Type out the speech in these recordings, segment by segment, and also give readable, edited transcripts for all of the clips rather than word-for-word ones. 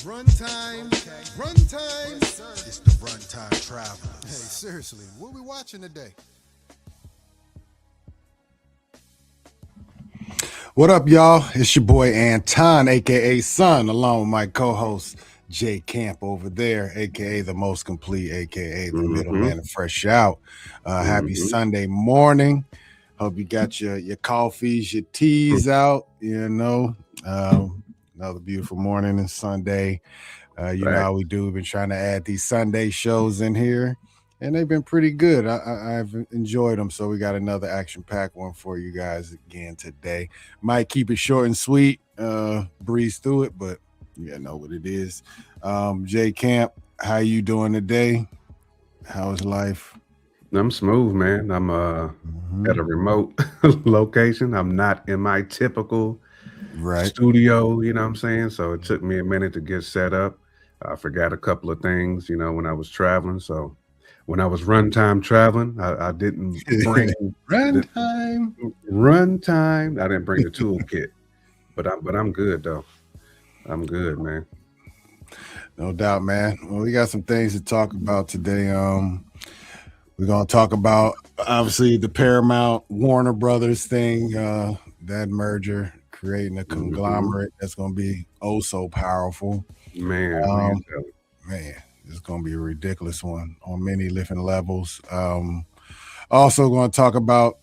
Runtime, runtime. It's the Runtime Travelers. Hey, seriously, what we watching today? What up, y'all? It's your boy Anton, aka Son, along with my co-host Jay Camp over there, aka the most complete, aka the middleman of Fresh Out. Happy Sunday morning. Hope you got your coffees, your teas out. Another beautiful morning and Sunday. You know how we do. We've been trying to add these Sunday shows in here, and they've been pretty good. I've enjoyed them. So we got another action-packed one for you guys again today. Might keep it short and sweet, breeze through it, but you know what it is. Jay Camp, how you doing today? How's life? I'm smooth, man. I'm at a remote location. I'm not in my typical studio, you know what I'm saying? So it took me a minute to get set up. I forgot a couple of things, when I was traveling. So when I was runtime traveling, I didn't bring runtime. I didn't bring the toolkit, but I'm good though. I'm good, man. No doubt, man. Well, we got some things to talk about today. We're gonna talk about obviously the Paramount Warner Brothers thing, that merger creating a conglomerate that's gonna be oh so powerful. Man, it's gonna be a ridiculous one on many different levels. Also gonna talk about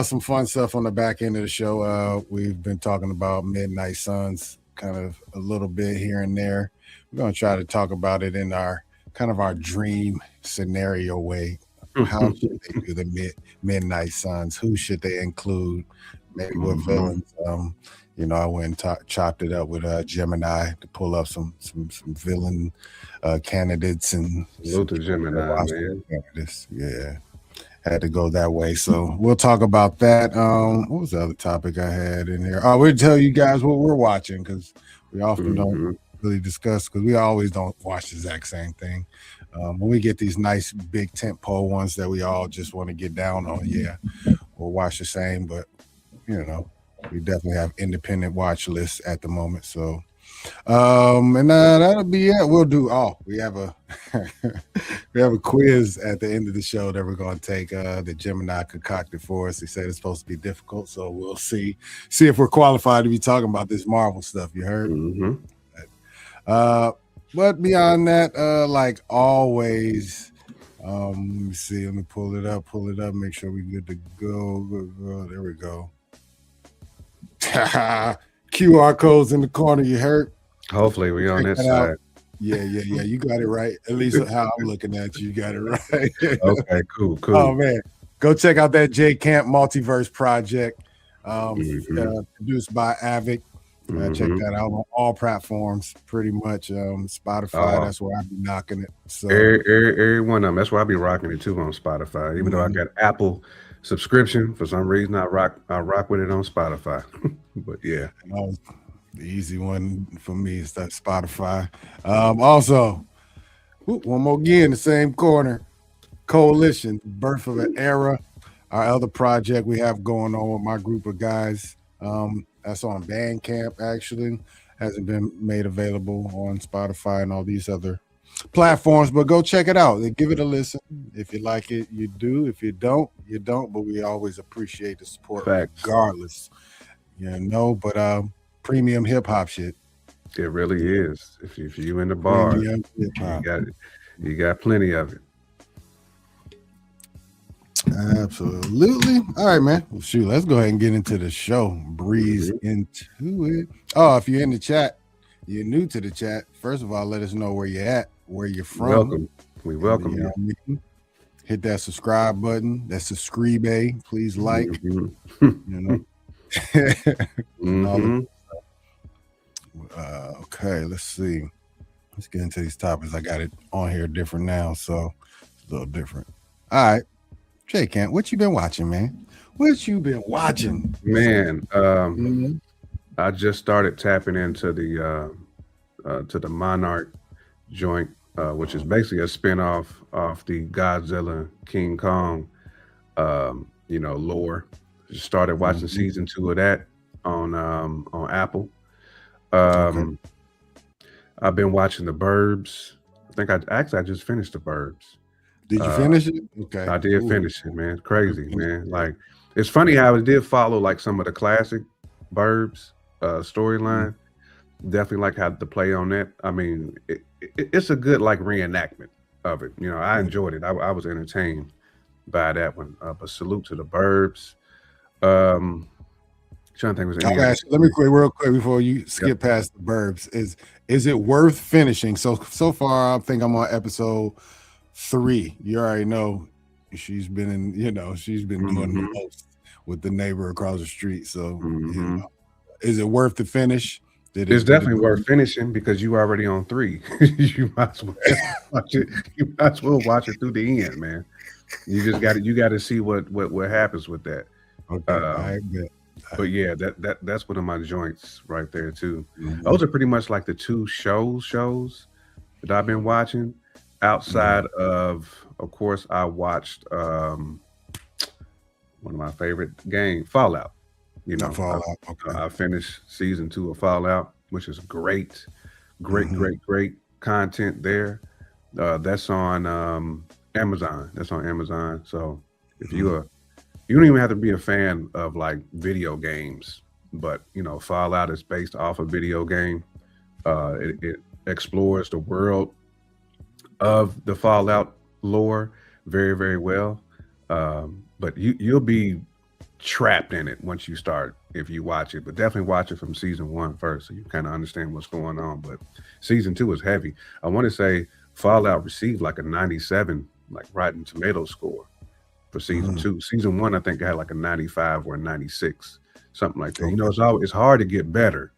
some fun stuff on the back end of the show. We've been talking about Midnight Suns kind of a little bit here and there. We're gonna try to talk about it in our dream scenario way. How should they do the Midnight Suns? Who should they include? Maybe what villains? I went and chopped it up with Gemini to pull up some villain candidates and salute to Gemini, man. Candidates. Yeah, had to go that way. So we'll talk about that. What was the other topic I had in here? We'll tell you guys what we're watching because we often don't really discuss because we always don't watch the exact same thing. When we get these nice big tentpole ones that we all just want to get down on, we'll watch the same, but we definitely have independent watch lists at the moment. So, and that'll be it. We'll do. We have a we have a quiz at the end of the show that we're going to take. That Gemini concocted for us. He said it's supposed to be difficult, so we'll see if we're qualified to be talking about this Marvel stuff. You heard? But beyond that, like always. Let me see. Let me pull it up. Make sure we're good to go. There we go. QR codes in the corner. You heard? Hopefully we on that side. Out. Yeah. You got it right. At least how I'm looking at you got it right. Okay, cool. Oh man, go check out that J Camp Multiverse project, produced by Avic. Check that out on all platforms, pretty much. Spotify, that's where I be knocking it. So every one of them. That's why I be rocking it too on Spotify. Even though I got Apple subscription, for some reason I rock with it on Spotify. But yeah, the easy one for me is that Spotify. Also, one more again, the same corner, Coalition, Birth of an Era, our other project we have going on with my group of guys. That's on Bandcamp, actually. Hasn't been made available on Spotify and all these other platforms, but go check it out. Give it a listen. If you like it, you do. If you don't, you don't. But we always appreciate the support regardless. But premium hip-hop shit. It really is. If you in the bar, you got plenty of it. Absolutely. All right, man. Well, shoot, let's go ahead and get into the show. Breeze into it. Oh, if you're in the chat, you're new to the chat. First of all, let us know where you're at, where you're from. Welcome. We welcome you. Hit that subscribe button. That's subscribe. Please like. Okay, let's see. Let's get into these topics. I got it on here different now, so it's a little different. All right. Jay Camp, what you been watching, man? What you been watching? Man, I just started tapping into the Monarch joint, which is basically a spinoff of the Godzilla King Kong lore. Just started watching season 2 of that on Apple. I've been watching The Burbs. I think I just finished The Burbs. Did you finish it? Okay. I did Ooh. finish it, man. Crazy, man. Like, it's funny how it did follow like some of the classic Burbs storyline. Definitely like how the play on that. I mean, it's a good like reenactment of it. You know, I enjoyed it. I was entertained by that one. But salute to The Burbs. Trying to think was any let me real quick before you skip past The Burbs. Is it worth finishing? So far, I think I'm on episode 3. You already know she's been doing the most with the neighbor across the street. So is it worth the finish? It's definitely worth finishing because you already on 3. You might as well watch it. You might as well watch it through the end, man. You got to see what happens with that. Okay, I bet. But yeah, that's one of my joints right there too. Those are pretty much like the 2 shows that I've been watching. Outside of course, I watched one of my favorite games, Fallout. You know, Fallout. I finished season 2 of Fallout, which is great content there. That's on Amazon. That's on Amazon. So if you don't even have to be a fan of like video games, but you know, Fallout is based off a video game. It explores the world of the Fallout lore very, very well. But you'll be trapped in it once you start if you watch it. But definitely watch it from season 1 first, so you kind of understand what's going on. But season 2 is heavy. I want to say Fallout received like a 97 like Rotten Tomato score for season 2. Season 1, I think, had like a 95 or a 96, something like that. You know, it's hard to get better.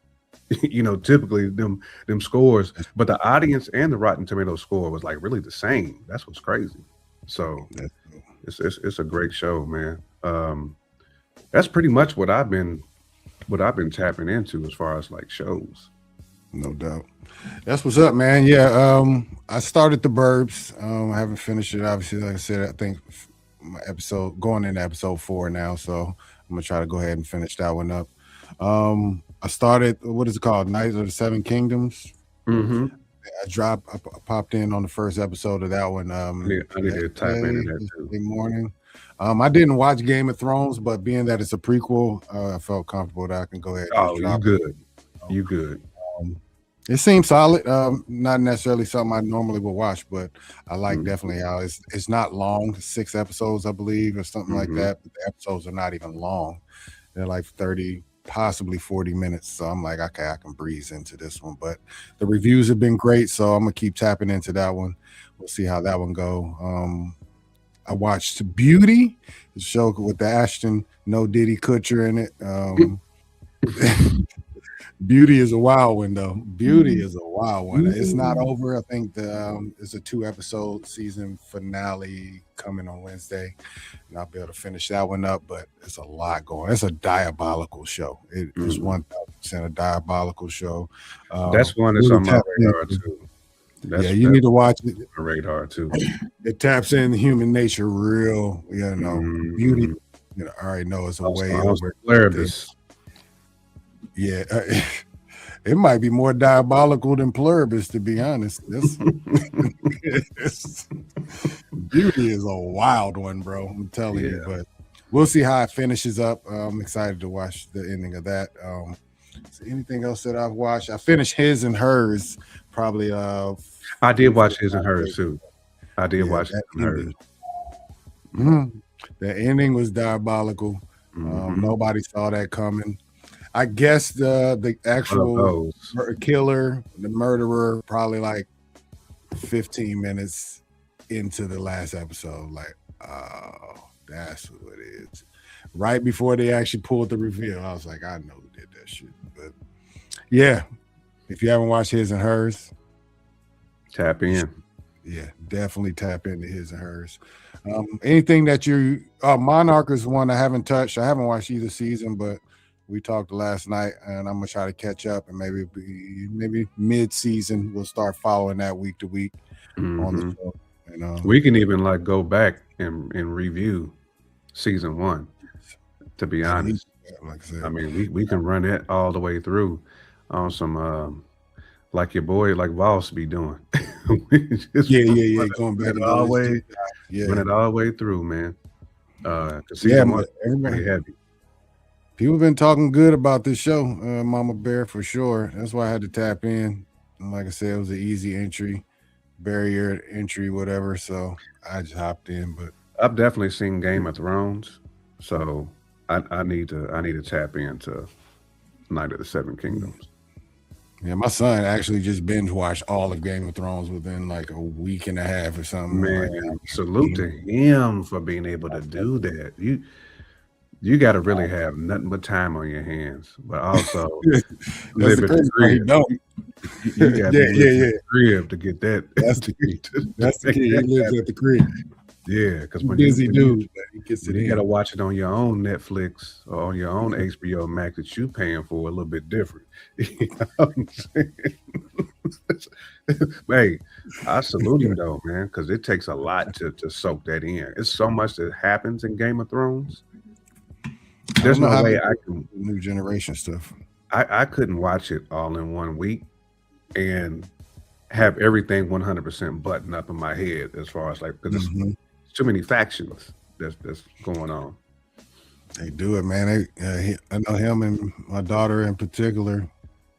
You know, typically them scores, but the audience and the Rotten Tomato score was like really the same. That's what's crazy. So it's a great show, man. That's pretty much what I've been tapping into as far as like shows. No doubt. That's what's up, man. Yeah, I started The Burbs. I haven't finished it, obviously. Like I said, I think my going into episode 4 now, so I'm gonna try to go ahead and finish that one up. I started, what is it called, Knights of the Seven Kingdoms. I popped in on the first episode of that one. I need to type in that too. Morning. I didn't watch Game of Thrones, but being that it's a prequel, I felt comfortable that I can go ahead. You good. It seems solid. Not necessarily something I normally would watch, but I like definitely how it's not long. 6 episodes, I believe, or something like that. But the episodes are not even long. They're like 30, possibly 40 minutes. So I'm like, okay, I can breeze into this one. But the reviews have been great, so I'm gonna keep tapping into that one. We'll see how that one go. I watched Beauty, the show with the Ashton Diddy Kutcher in it. Beauty is a wild one, though. Beauty is a wild one. It's not over. I think it's a 2-episode season finale coming on Wednesday, and I'll be able to finish that one up. But it's a lot going. It's a diabolical show. It is 1000% a diabolical show. That's one that's on my radar too. You need to watch it. My radar too. It taps in human nature real. You know, Beauty. You know, I already know it's a way over. Yeah, it might be more diabolical than Pluribus, to be honest. Beauty is a wild one, bro. I'm telling you, but we'll see how it finishes up. I'm excited to watch the ending of that. Anything else that I've watched? I finished His and Hers, probably. I did watch His and Hers too. I did watch His and Hers. The ending was diabolical. Nobody saw that coming. I guess the actual killer, the murderer, probably like 15 minutes into the last episode. Like, oh, that's who it is. Right before they actually pulled the reveal, I was like, I know who did that shit. But yeah, if you haven't watched His and Hers, tap in. Yeah, definitely tap into His and Hers. Anything that Monarch is one I haven't touched. I haven't watched either season, but we talked last night, and I'm gonna try to catch up, and maybe mid-season we'll start following that week to week on the show. And, we can even like go back and review season 1. To be honest, like I said, I mean we can run it all the way through on some like your boy, like Voss be doing. Yeah. Going back and doing this deep dive. Run Yeah. it all the way through, man. Cause Yeah, season one but everybody, pretty heavy. people been talking good about this show, Mama Bear, for sure. That's why I had to tap in. And like I said, it was an easy entry, barrier entry, whatever. So I just hopped in. But I've definitely seen Game of Thrones, so I need to tap into Night of the Seven Kingdoms. yeah, my son actually just binge watched all of Game of Thrones within like a week and a half or something. Man, Like, salute to him for being able to do that. You got to really have nothing but time on your hands, but also that's live the at the crazy part. He crib. don't. You got to live Yeah. at the crib to get that. That's the key. That's the key. He lives at the crib. Yeah, because when Busy you, dude, but he gets it you in. got to watch it on your own Netflix or on your own HBO Max that you paying for a little bit different. You know what I'm saying? Hey, I salute him though, man, because it takes a lot to soak that in. It's so much that happens in Game of Thrones. There's no way I can. New generation stuff. I couldn't watch it all in 1 week and have everything 100% buttoned up in my head as far as like, because it's too many factions that's going on. They do it, man. I know him and my daughter in particular.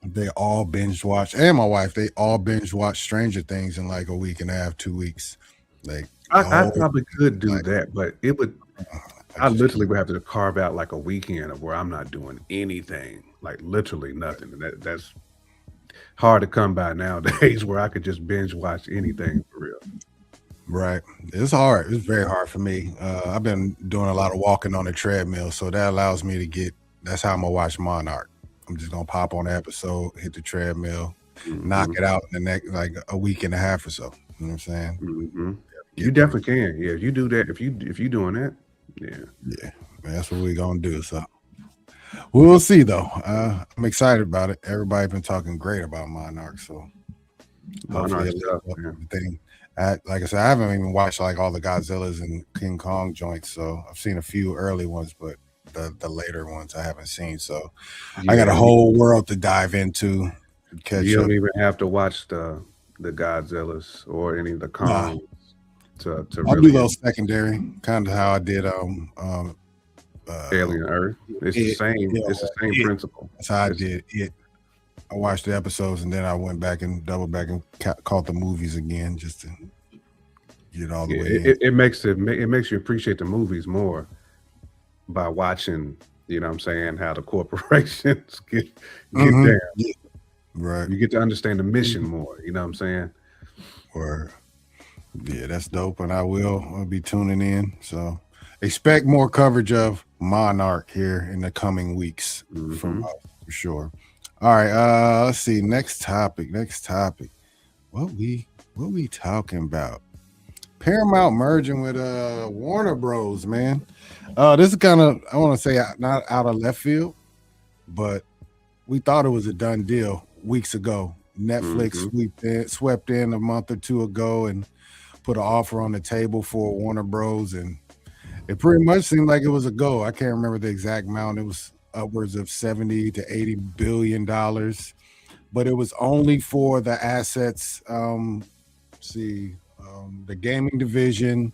They all binge watch, and my wife. They all binge watch Stranger Things in like a week and a half, 2 weeks. Like I probably could do that, but it would. I literally would have to carve out like a weekend of where I'm not doing anything, like literally nothing. And that's hard to come by nowadays, where I could just binge watch anything for real. Right. It's hard. It's very hard for me. I've been doing a lot of walking on the treadmill, so that allows me to get. That's how I'm gonna watch Monarch. I'm just gonna pop on the episode, hit the treadmill, knock it out in the next like a week and a half or so. You know what I'm saying? You definitely can. Yeah, if you do that, if you doing that, yeah, man, that's what we're gonna do. So we'll see though. I'm excited about it. Everybody's been talking great about Monarch, so hopefully everything. Like I said, I haven't even watched like all the Godzillas and King Kong joints, so I've seen a few early ones, but the later ones I haven't seen. So I got a whole world to dive into. You don't even have to watch the Godzillas or any of the Kongs to I'll really do those secondary, kind of how I did Alien Earth. It's the same. It's the same principle. That's how I did it. I watched the episodes and then I went back and doubled back and caught the movies again just to get all the way in. It makes you appreciate the movies more by watching, you know what I'm saying, how the corporations get down. Yeah. Right. You get to understand the mission more, you know what I'm saying? Or yeah, that's dope. And I'll be tuning in. So expect more coverage of Monarch here in the coming weeks from us for sure. All right, let's see. Next topic. What we talking about? Paramount merging with Warner Bros. Man, this is kind of, I want to say not out of left field, but we thought it was a done deal weeks ago. Netflix swept in a month or two ago and put an offer on the table for Warner Bros. And it pretty much seemed like it was a go. I can't remember the exact amount. It was upwards of 70 to 80 billion dollars, but it was only for the assets. The gaming division,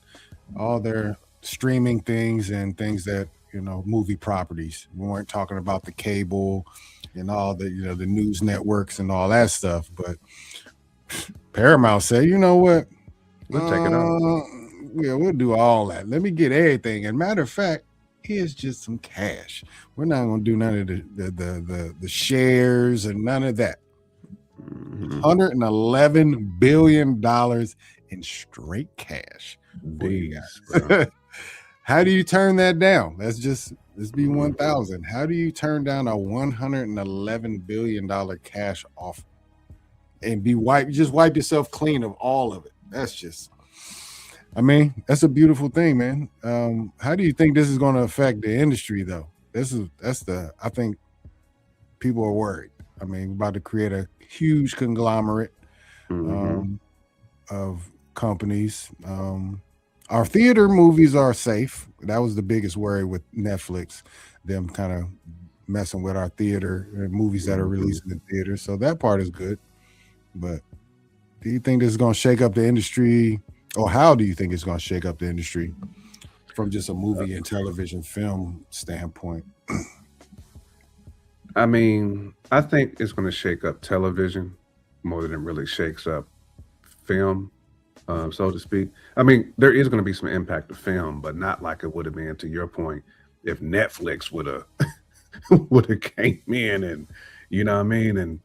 all their streaming things and things that, movie properties. We weren't talking about the cable and all the, the news networks and all that stuff. But Paramount said, you know what? We'll take it out. Yeah, we'll do all that. Let me get everything. And matter of fact, here's just some cash. We're not going to do none of the shares and none of that. $111 billion in straight cash. How do you turn that down? Let's be 1,000. How do you turn down a $111 billion cash offer and just wipe yourself clean of all of it? That's a beautiful thing, man. How do you think this is going to affect the industry, though? I think people are worried. We're about to create a huge conglomerate of companies. Our theater movies are safe. That was the biggest worry with Netflix, them kind of messing with our theater and movies that are released in the theater. So that part is good. But do you think this is going to shake up the industry, or how do you think it's going to shake up the industry from just a movie and television film standpoint? I mean, I think it's going to shake up television more than it really shakes up film, so to speak. I mean, there is going to be some impact to film, but not like it would have been, to your point, if Netflix would have would have came in and, you know what I mean,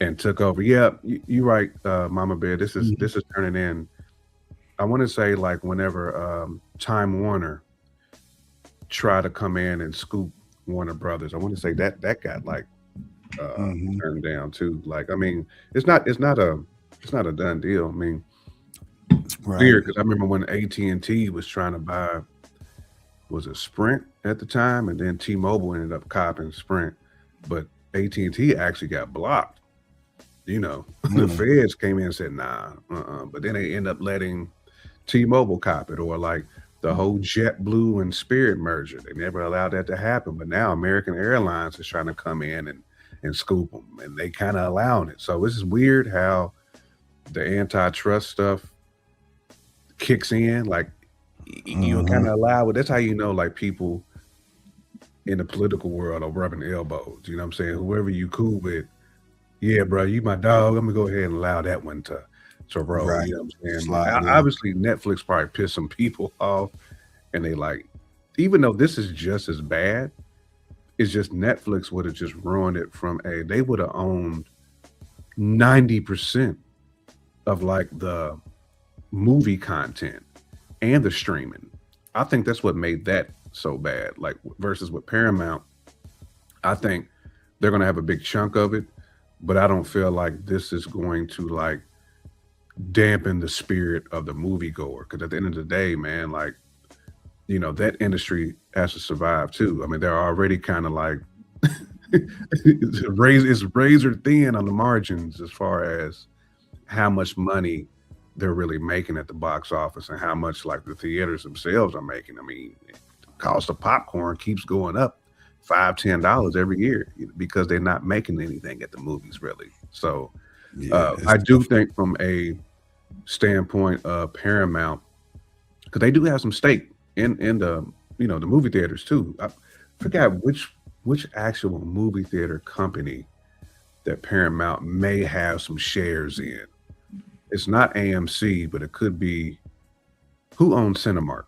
and took over. Yeah, you're right, Mama Bear. This is turning in. I want to say like whenever Time Warner tried to come in and scoop Warner Brothers, I want to say that got like turned down too. Like, I mean, it's not a done deal. I mean, weird, because I remember when AT&T was trying to buy, was it Sprint at the time, and then T-Mobile ended up copying Sprint, but AT&T actually got blocked. You know, the feds came in and said, nah, but then they end up letting T-Mobile cop it, or like the whole JetBlue and Spirit merger. They never allowed that to happen, but now American Airlines is trying to come in and scoop them, and they kind of allowing it. So it's weird how the antitrust stuff kicks in. Like, you kind of allow it. That's how you know, like, people in the political world are rubbing elbows. You know what I'm saying? Whoever you cool with, yeah, bro, you my dog. I'm gonna go ahead and allow that one to roll. Right. You know what I'm saying? Obviously, Netflix probably pissed some people off, and they like, even though this is just as bad, it's just Netflix would have just ruined it from they would have owned 90% of like the movie content and the streaming. I think that's what made that so bad. Like, versus with Paramount, I think they're gonna have a big chunk of it, but I don't feel like this is going to like dampen the spirit of the moviegoer. Because at the end of the day, man, like, you know, that industry has to survive too. I mean, they're already kind of like it's razor thin on the margins as far as how much money they're really making at the box office and how much like the theaters themselves are making. I mean, the cost of popcorn keeps going up $5-10 every year because they're not making anything at the movies really. So I do think from a standpoint of Paramount, because they do have some stake in the, you know, the movie theaters too. I forgot which actual movie theater company that Paramount may have some shares in. It's not AMC, but it could be, who owns Cinemark?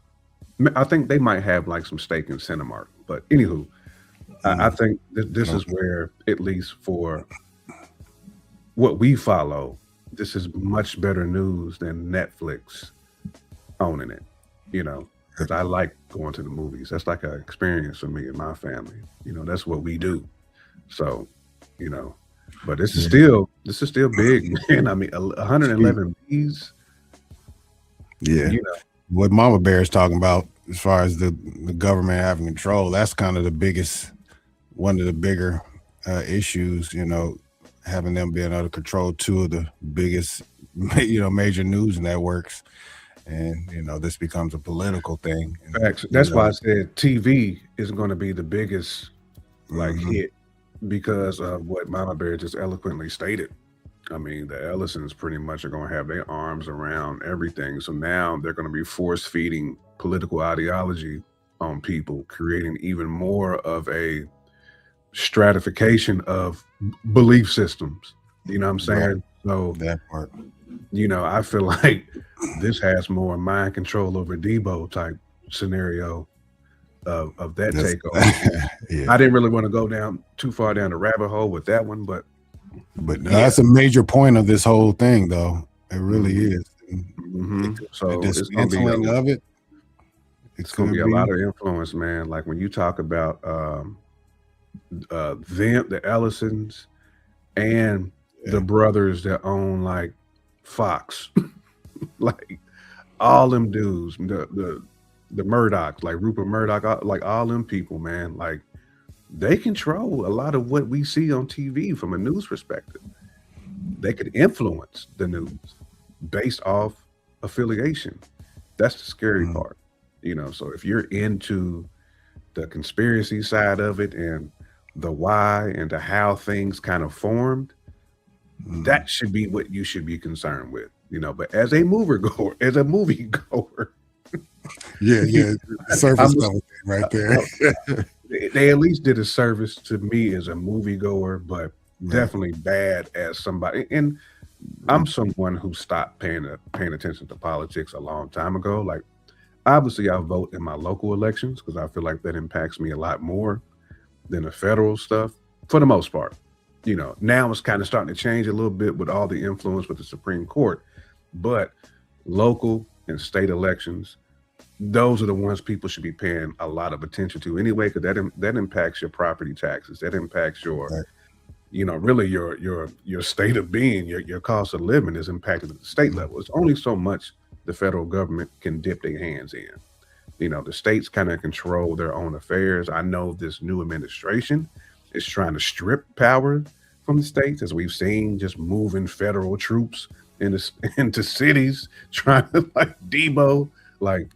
I think they might have like some stake in Cinemark. But anywho, I think this is where, at least for what we follow, this is much better news than Netflix owning it, you know, because I like going to the movies. That's like an experience for me and my family. You know, that's what we do. So, you know, but this is still big, man. I mean, 111 Bs. Yeah. You know, what Mama Bear is talking about as far as the government having control, that's kind of one of the bigger issues, you know, having them being able to control two of the biggest, you know, major news networks. And, you know, this becomes a political thing. Facts. That's why I said TV is going to be the biggest like hit, because of what Mama Bear just eloquently stated. I mean, the Ellisons pretty much are going to have their arms around everything. So now they're going to be force feeding political ideology on people, creating even more of a stratification of belief systems. You know what I'm saying? Right. So that part, you know, I feel like this has more mind control over Debo type scenario of that takeover. I didn't really want to go down too far down the rabbit hole with that one, but that's a major point of this whole thing, though. It really is. So the dismantling of it, it's going to be a lot of influence, man. Like when you talk about the Ellisons and the brothers that own like Fox, like all them dudes, the Murdochs, like Rupert Murdoch, like all them people, man, like they control a lot of what we see on TV from a news perspective. They could influence the news based off affiliation. That's the scary part, you know. So if you're into the conspiracy side of it and the why and the how things kind of formed, That should be what you should be concerned with, But as a moviegoer, yeah, surface level thing right there. They at least did a service to me as a moviegoer, but definitely bad as somebody. And I'm someone who stopped paying attention to politics a long time ago. Like, obviously, I vote in my local elections because I feel like that impacts me a lot more than the federal stuff, for the most part. Now it's kind of starting to change a little bit with all the influence with the Supreme Court, but local and state elections, those are the ones people should be paying a lot of attention to anyway, because that impacts your property taxes. That impacts your, really your state of being, your cost of living is impacted at the state level. It's only so much the federal government can dip their hands in. The states kind of control their own affairs. I know this new administration is trying to strip power from the states, as we've seen, just moving federal troops into cities, trying to like Debo. Like,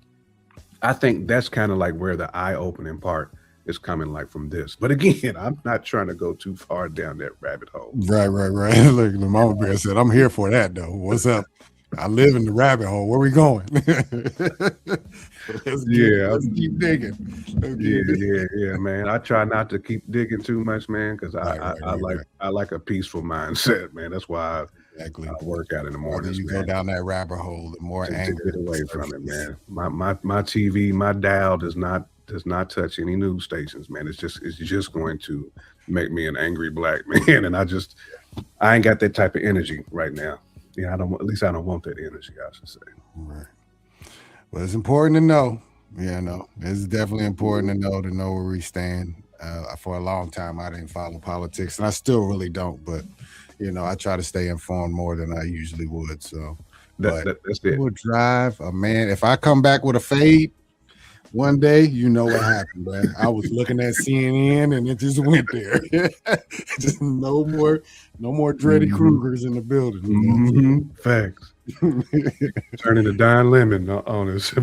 I think that's kind of like where the eye-opening part is coming, like from this. But again, I'm not trying to go too far down that rabbit hole. Right. Look, the mama bear said, "I'm here for that, though. What's up? I live in the rabbit hole. Where we going?" Let's keep digging. Yeah, man. I try not to keep digging too much, man, because I like a peaceful mindset, man. That's why I work out in the morning. You go down that rabbit hole, the more anger. Get away from it, man. My TV, my dial does not touch any news stations, man. It's just going to make me an angry black man, and I ain't got that type of energy right now. Yeah, I don't want that energy, I should say. Right. Well, it's important to know. It's definitely important to know where we stand. For a long time, I didn't follow politics, and I still really don't. But I try to stay informed more than I usually would. So, that's it. Will drive a man. If I come back with a fade one day, you know what happened, man. I was looking at CNN, and it just went there. Just no more Dreddy Krugers in the building. Facts. Turning to Don Lemon on us.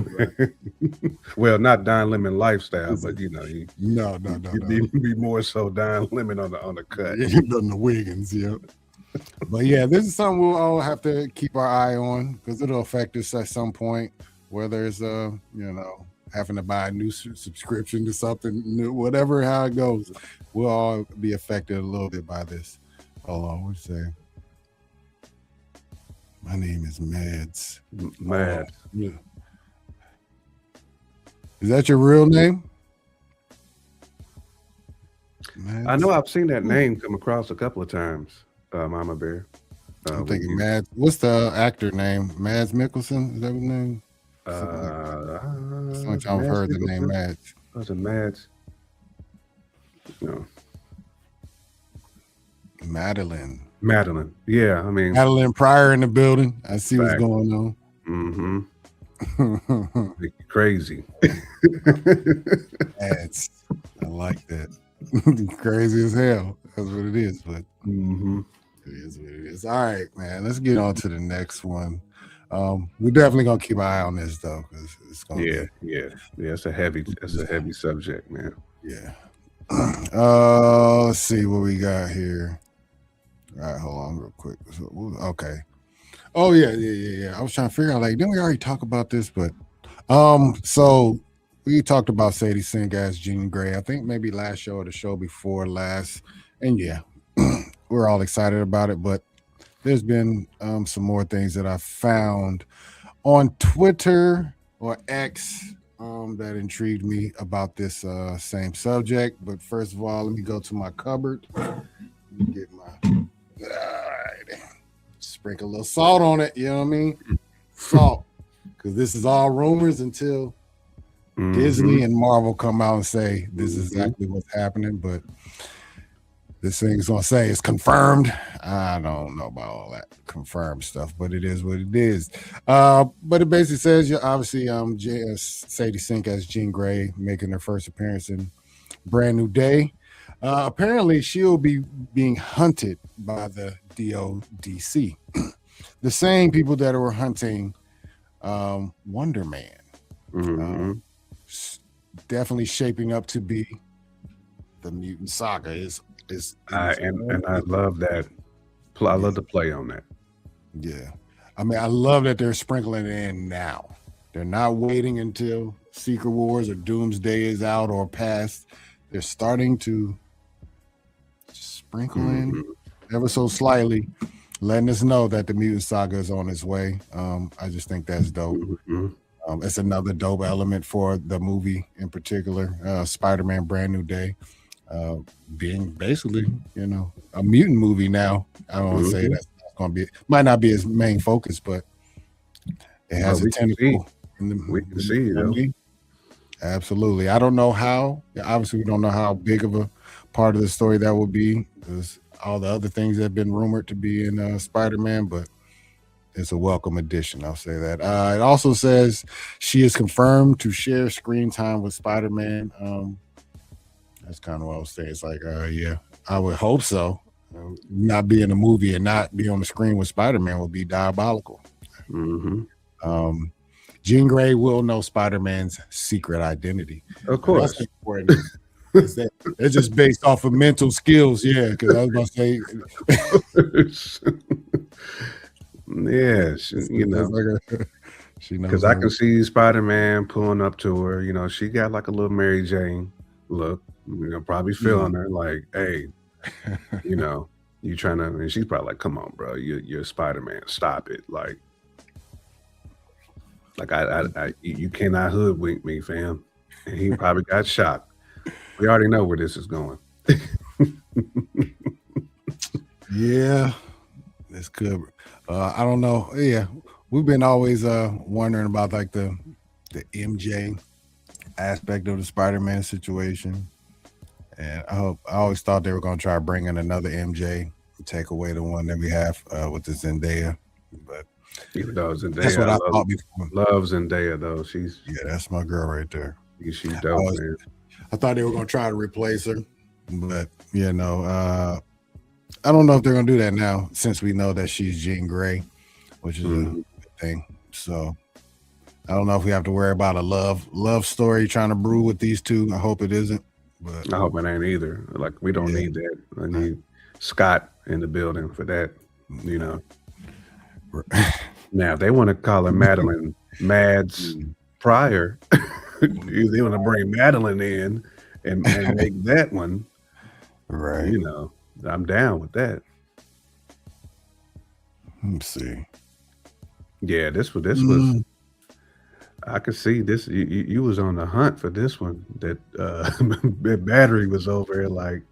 Well, not Don Lemon lifestyle, but no. Be more so Don Lemon on the cut. On the Wiggins, yeah. But yeah, this is something we'll all have to keep our eye on because it'll affect us at some point. Whether it's having to buy a new subscription to something new, whatever how it goes, we'll all be affected a little bit by this. Hold on, what'd you say? My name is Mads. Mads. Yeah. Is that your real name? Mads? I know I've seen that name come across a couple of times, Mama Bear. I'm thinking Mads. What's the actor name? Mads Mikkelsen? Is that his name? I've heard the name Mads. Was it Mads? No. Madeline. Yeah, I mean Madeline Pryor in the building. I see what's going on. Crazy. Mads. I like that. Crazy as hell. That's what it is. But it is what it is. All right, man. Let's get on to the next one. We're definitely gonna keep an eye on this though, because it's gonna It's a heavy subject, man. Yeah. Let's see what we got here. All right, hold on real quick. Okay. Oh yeah. I was trying to figure out, like, didn't we already talk about this? But so we talked about Sadie Sink as Jean Grey. I think maybe last show or the show before last, and we're all excited about it. But there's been some more things that I found on Twitter or X that intrigued me about this same subject. But first of all, let me go to my cupboard. Let me get my sprinkle a little salt on it. You know what I mean? Salt, because this is all rumors until Disney and Marvel come out and say this is exactly what's happening. But this thing is gonna say it's confirmed. I don't know about all that confirmed stuff, but it is what it is. But it basically says you're obviously Sadie Sink as Jean Grey making her first appearance in Brand New Day. Apparently, she'll be being hunted by the DODC, the same people that were hunting Wonder Man. Definitely shaping up to be the mutant saga. And I love that I love the play on that. Yeah. I mean, I love that they're sprinkling it in now. They're not waiting until Secret Wars or Doomsday is out or past. They're starting to sprinkle in ever so slightly, letting us know that the Mutant Saga is on its way. I just think that's dope. It's another dope element for the movie in particular, Spider-Man Brand New Day, being basically, a mutant movie now. I don't want to say that's going to be, might not be his main focus, but it has a tentacle. We can see it, though. Absolutely. I don't know how. Obviously, we don't know how big of a part of the story that will be. There's all the other things that have been rumored to be in Spider-Man, but it's a welcome addition. I'll say that. It also says she is confirmed to share screen time with Spider-Man. That's kind of what I was saying. It's like, yeah, I would hope so. Not be in a movie and not be on the screen with Spider-Man would be diabolical. Jean Grey will know Spider-Man's secret identity. Of course. That's important. It's just based off of mental skills. Yeah, because I was going to say. Yeah, she knows. Because I can see Spider-Man pulling up to her. She got like a little Mary Jane look. Probably feeling her like, hey, you trying to, and she's probably like, come on, bro, you're Spider-Man, stop it. Like I you cannot hoodwink me, fam. And he probably got shocked. We already know where this is going. Yeah, that's good. I don't know. Yeah, we've been always wondering about like the MJ aspect of the Spider-Man situation. And I always thought they were going to try to bring in another MJ and take away the one that we have with the Zendaya. But even though Zendaya, that's what I thought before. Love Zendaya though. That's my girl right there. She's dope, man. I thought they were going to try to replace her, but I don't know if they're going to do that now since we know that she's Jean Grey, which is a good thing. So I don't know if we have to worry about a love story trying to brew with these two. I hope it isn't. But I hope it ain't either. Like, we don't need that. I need Scott in the building for that, Now, if they want to call her Madeline Mads Pryor, they want to bring Madeline in and make that one, right? I'm down with that. Let's see. Yeah, this was. I could see this. You was on the hunt for this one. That that battery was over here. Like,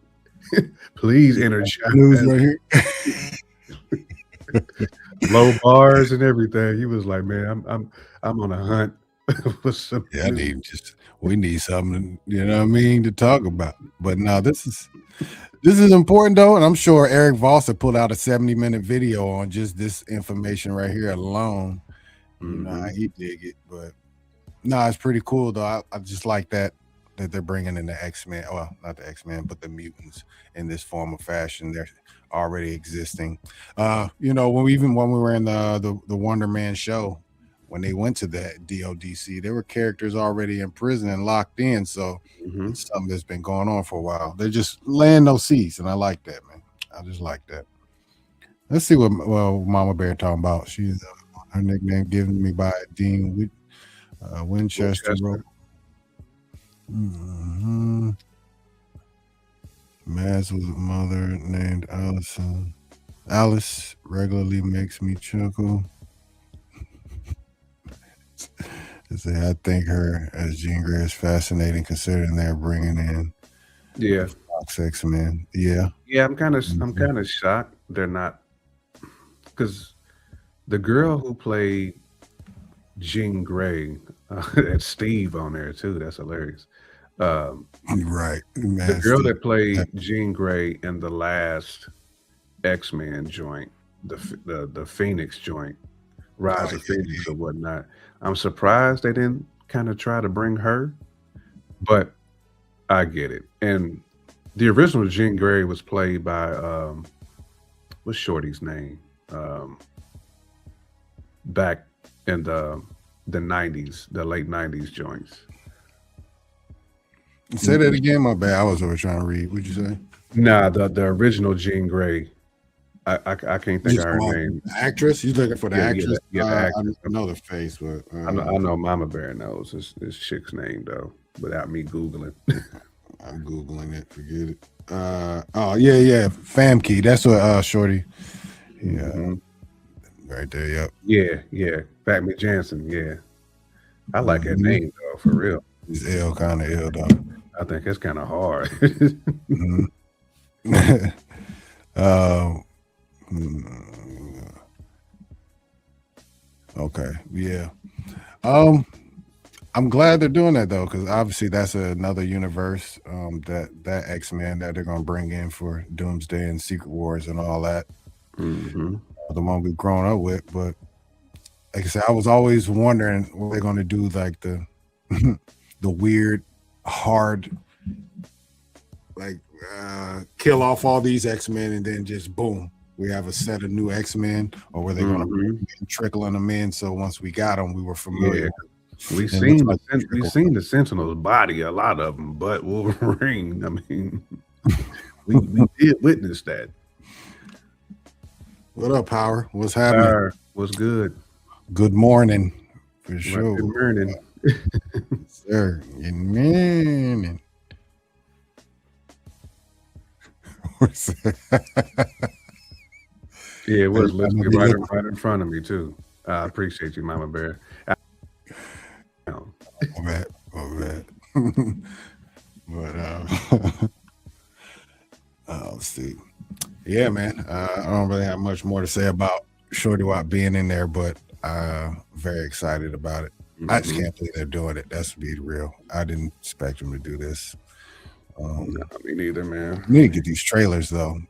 please energize. News right here. Low bars and everything. He was like, man, I'm on a hunt for some. Yeah, we need something. To talk about. But no, this is important though, and I'm sure Eric Voss had pulled out a 70-minute video on just this information right here alone. He dig it, but no, it's pretty cool though. I just like that they're bringing in the X-Men. Well, not the X-Men, but the mutants in this form of fashion. They're already existing. When we were in the Wonder Man show, when they went to the DODC, there were characters already in prison and locked in. So it's something that's been going on for a while. They're just laying those seeds, and I like that, man. I just like that. Let's see what Mama Bear talking about. She's her nickname given me by Dean Winchester. Mads was a mother named Allison. Alice regularly makes me chuckle. I think her as Jean Grey is fascinating, considering they're bringing in Fox X-Men. Yeah, I'm kind of shocked they're not, because the girl who played Jean Grey, that's Steve on there too. That's hilarious. Right. The girl that played Jean Grey in the last X-Men joint, the Phoenix joint, Rise of Phoenix or whatnot. I'm surprised they didn't kind of try to bring her, but I get it. And the original Jean Grey was played by what's Shorty's name? Back in the 90s, the late 90s joints. Say that again, my bad. I was over trying to read. What'd you say? Nah, the original Jean Grey I can't think of her name. Actress? You looking for the actress? The actress. I know the face, but I know Mama Bear knows this chick's name though, without me Googling. I'm Googling it. Forget it. Yeah. Famke. That's what Shorty. Yeah. Right there, yep. Yeah. Fatme Jansen, yeah. I like that name though, for real. It's ill, kind of ill though. I think it's kind of hard. Okay, yeah. I'm glad they're doing that though, because obviously that's another universe that X-Men that they're gonna bring in for Doomsday and Secret Wars and all that. The one we've grown up with, but like I said, I was always wondering what they're gonna do, like the the weird, hard, like kill off all these X-Men and then just boom, we have a set of new X-Men, or were they gonna bring trickling them in? So once we got them, we were familiar. We've seen the Sentinel's body, a lot of them, but Wolverine, I mean, we did witness that. What up, Power? What's happening? What's good? Good morning, for sure. Good morning. Sir, good morning. Yeah, it was literally right in front of me too. I appreciate you, Mama Bear. My bad. But let's see. Yeah, man. I don't really have much more to say about Shorty Watt being in there, but very excited about it. I just can't believe they're doing it. That's to be real. I didn't expect them to do this. No, me neither, man. We need to get these trailers though.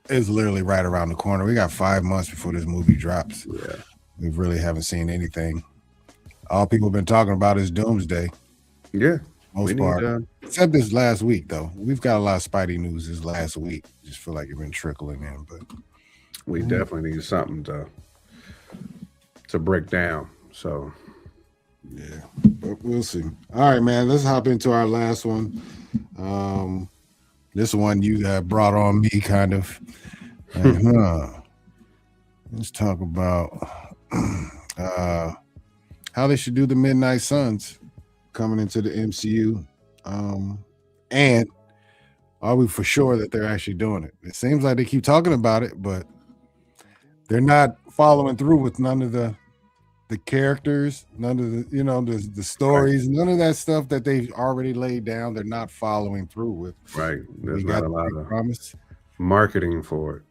It's literally right around the corner. We got 5 months before this movie drops. Yeah. We really haven't seen anything. All people have been talking about is Doomsday. Yeah. Most part. Except this last week, though. We've got a lot of Spidey news this last week. Just feel like it's been trickling in, but we definitely need something to break down. So yeah, but we'll see. All right, man. Let's hop into our last one. This one you brought on me, kind of. Let's talk about how they should do the Midnight Suns coming into the MCU. And are we for sure that they're actually doing it? It seems like they keep talking about it, but they're not following through with none of the characters, none of the the stories, none of that stuff that they've already laid down. They're not following through with. Right. There's not a lot of promise marketing for it.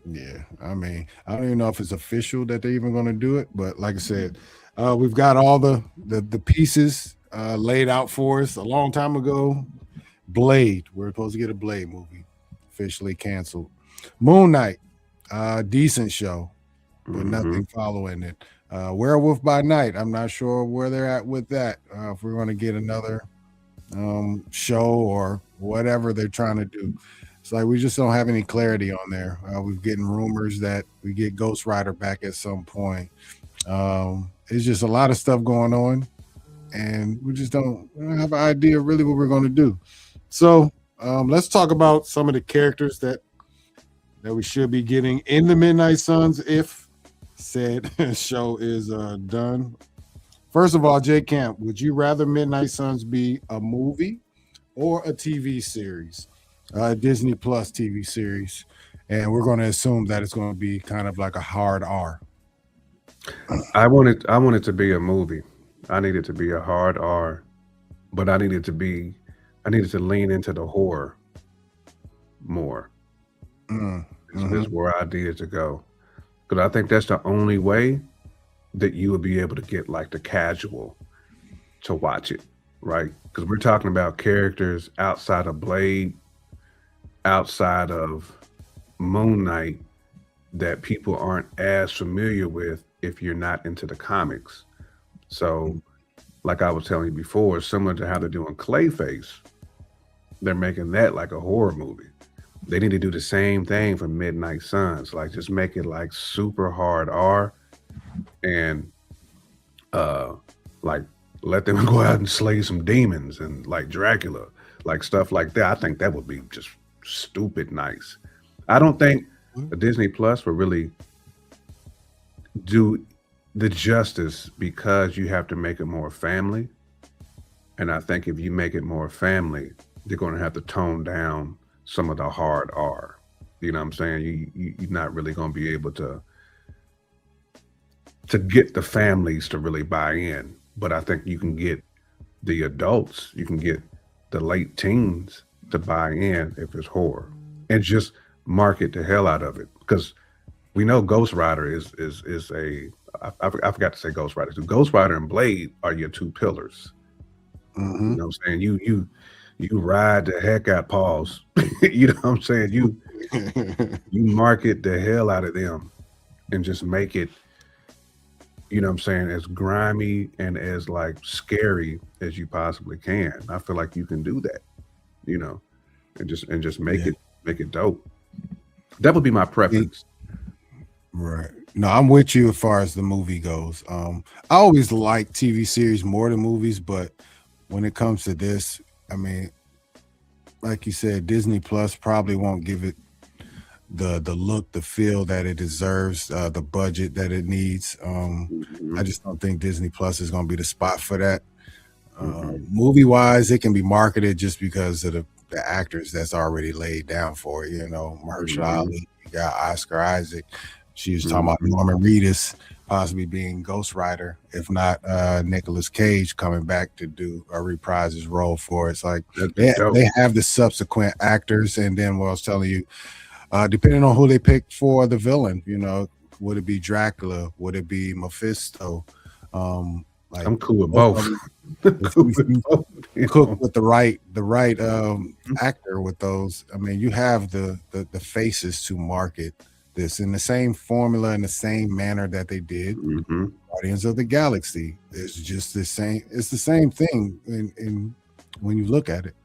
Yeah. I mean, I don't even know if it's official that they're even going to do it, but like I said, we've got all the pieces laid out for us a long time ago. Blade, we're supposed to get a Blade movie, officially canceled. Moon Knight, decent show, but nothing following it. Werewolf by Night, I'm not sure where they're at with that. If we're going to get another show or whatever they're trying to do. It's like we just don't have any clarity on there. We're getting rumors that we get Ghost Rider back at some point. It's just a lot of stuff going on, and we don't have an idea really what we're going to do. So let's talk about some of the characters that we should be getting in the Midnight Suns if said show is done. First of all, Jay Camp, would you rather Midnight Suns be a movie or a TV series? Disney Plus TV series, and we're going to assume that it's going to be kind of like a hard R. I want it to be a movie. I need it to be a hard R, but I needed to lean into the horror more. That's where I needed to go, because I think that's the only way that you would be able to get like the casual to watch it, right? Because we're talking about characters outside of Blade, outside of Moon Knight, that people aren't as familiar with if you're not into the comics. So like I was telling you before, similar to how they're doing Clayface, they're making that like a horror movie. They need to do the same thing for Midnight Suns, like just make it like super hard R, and like let them go out and slay some demons and like Dracula, like stuff like that. I think that would be just stupid nice. I don't think a Disney Plus will really do the justice because you have to make it more family. And I think if you make it more family, they're going to have to tone down some of the hard R. You know what I'm saying? You're not really going to be able to get the families to really buy in. But I think you can get the adults, you can get the late teens to buy in if it's horror, and just market the hell out of it. Because we know Ghost Rider is a I forgot to say Ghost Rider. So Ghost Rider and Blade are your two pillars. Mm-hmm. You know what I'm saying? You ride the heck out, pause. You know what I'm saying? You market the hell out of them and just make it, you know what I'm saying, as grimy and as like scary as you possibly can. I feel like you can do that, you know, and just make it dope. That would be my preference. Right. No, I'm with you as far as the movie goes. I always like TV series more than movies, but when it comes to this, I mean, like you said, Disney Plus probably won't give it the look, the feel that it deserves, the budget that it needs. I just don't think Disney Plus is going to be the spot for that. Movie wise, it can be marketed just because of the actors that's already laid down for it. You know, Mahershala Ali, you got Oscar Isaac. She was talking about Norman Reedus possibly being Ghost Rider, if not Nicolas Cage coming back to do a reprise his role for it. It's like they have the subsequent actors, and then what I was telling you, depending on who they pick for the villain, you know, would it be Dracula? Would it be Mephisto? Like, I'm cool with both. Cook with the right actor with those. I mean, you have the faces to market this in the same formula, in the same manner that they did Guardians of the Galaxy. It's just the same. It's the same thing. In when you look at it,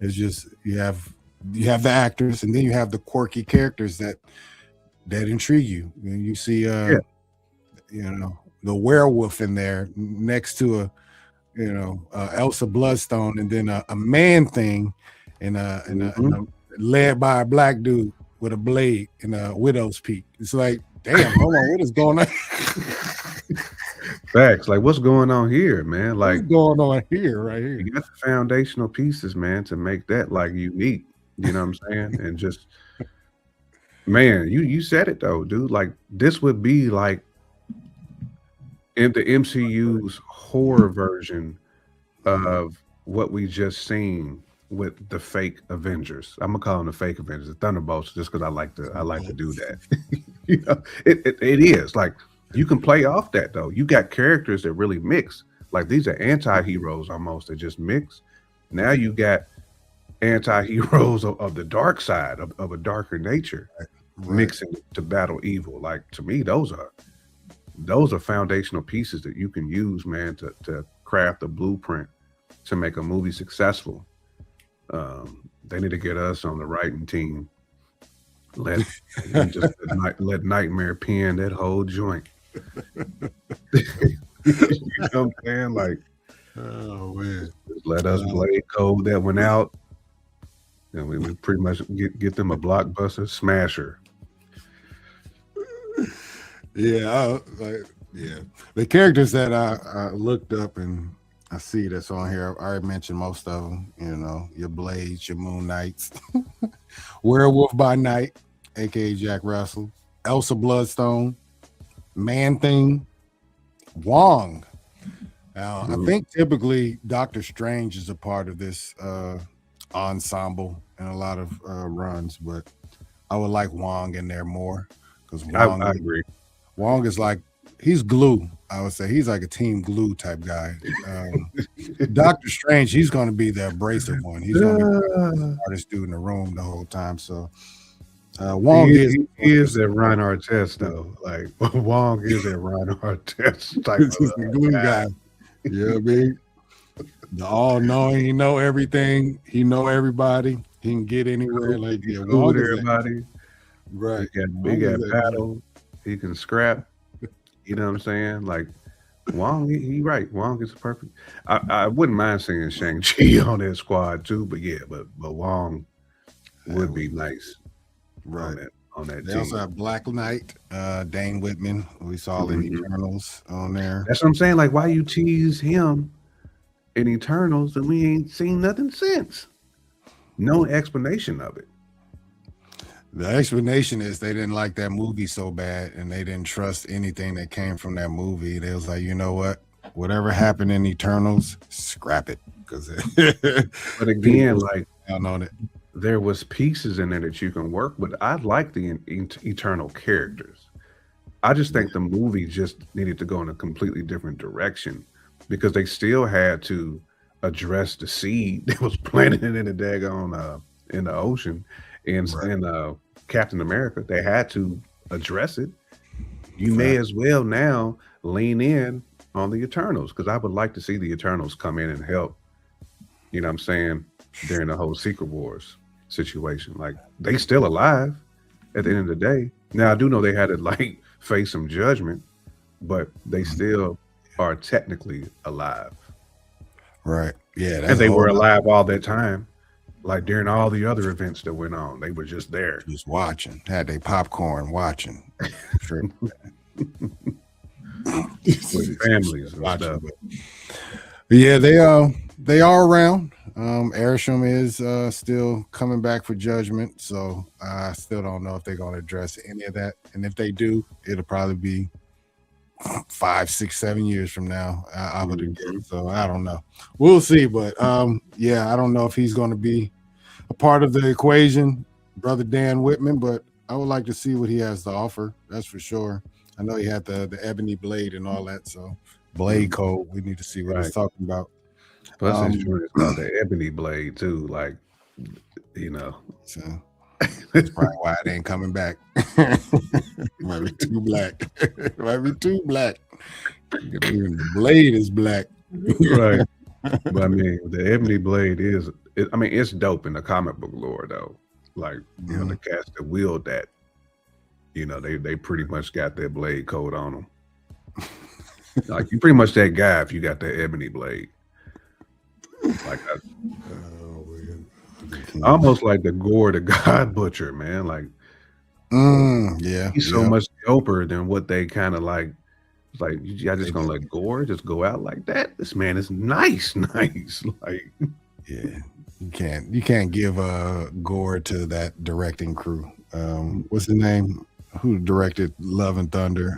it's just you have the actors, and then you have the quirky characters that intrigue you. And you see, you know, the werewolf in there next to a, you know, Elsa Bloodstone, and then a man thing, and led by a black dude with a blade and a widow's peak. It's like, damn, hold on, what is going on? Facts. Like, what's going on here, man? Like, what's going on here, right here? You got the foundational pieces, man, to make that like unique. You know what I'm saying? And just, man, you said it though, dude. Like, this would be like in the MCU's horror version of what we just seen with the fake Avengers. I'm gonna call them the fake Avengers, the Thunderbolts, just because I like to do that. You know, it is like you can play off that though. You got characters that really mix. Like, these are anti-heroes almost that just mix. Now you got anti-heroes of the dark side of a darker nature, mixing to battle evil. Like, to me, those are foundational pieces that you can use, man, to craft a blueprint to make a movie successful. They need to get us on the writing team. Let Nightmare pen that whole joint. You know what I'm saying? Like, oh man, just let us Blade code that one out, and we pretty much get them a blockbuster smasher. Yeah, the characters that I looked up and I see that's on here, I already mentioned most of them. You know, your Blades, your Moon Knights, Werewolf by Night, aka Jack Russell, Elsa Bloodstone, Man Thing, Wong. Now, I think typically Doctor Strange is a part of this ensemble in a lot of runs, but I would like Wong in there more, because I agree. Wong is like, he's glue. I would say he's like a team glue type guy. Doctor Strange, he's going to be the abrasive one. He's going to be the hardest dude in the room the whole time. So Wong is a Ron Artest though. Like, Wong is a Ron Artest type of glue guy. You know what I mean? The all-knowing, he know everything. He know everybody. He can get anywhere. Like, yeah, Wong with everybody. Right. He got battle. He can scrap. You know what I'm saying? Like, Wong, he right. Wong is perfect. I wouldn't mind seeing Shang-Chi on that squad too, but yeah, but Wong would be nice. Right. on that They team. also have Black Knight, Dane Whitman, we saw in Eternals on there. That's what I'm saying. Like, why you tease him in Eternals and we ain't seen nothing since? No explanation of it. The explanation is they didn't like that movie so bad and they didn't trust anything that came from that movie. They was like, you know what? Whatever happened in Eternals, scrap it. But again, like, down on it. There was pieces in there that you can work with. I like the Eternal characters. I just think the movie just needed to go in a completely different direction because they still had to address the seed that was planted in the daggone in the ocean in Captain America. They had to address it. You may as well now lean in on the Eternals because I would like to see the Eternals come in and help. You know what I'm saying? During the whole Secret Wars situation. Like, they still alive at the end of the day. Now, I do know they had to, like, face some judgment, but they still are technically alive. Right. Yeah. And they were alive all that time. Like, during all the other events that went on, they were just there. Just watching. Had they popcorn watching. Sure. With families and stuff. Yeah, they are around. Arishem is still coming back for judgment, so I still don't know if they're going to address any of that. And if they do, it'll probably be 5, 6, 7 years from now. I would guess. So I don't know. We'll see. But yeah, I don't know if he's going to be a part of the equation, brother Dan Whitman. But I would like to see what he has to offer. That's for sure. I know he had the ebony blade and all that. So blade code. We need to see what he's talking about. Plus, it's got the ebony blade too. Like, you know, so that's probably why it ain't coming back. Might be too black. Might be too black. The blade is black, right? But I mean, the ebony blade is. I mean, it's dope in the comic book lore, though. Like, you know, the cats that wield that, you know, they pretty much got their blade code on them. Like, you pretty much that guy if you got that ebony blade. Like, almost like the Gore the God Butcher, man. Like, yeah, he's so much doper than what they kind of like. It's like, y'all just gonna let Gore just go out like that? This man is nice. Like, yeah, you can't give Gore to that directing crew. What's his name? Who directed Love and Thunder?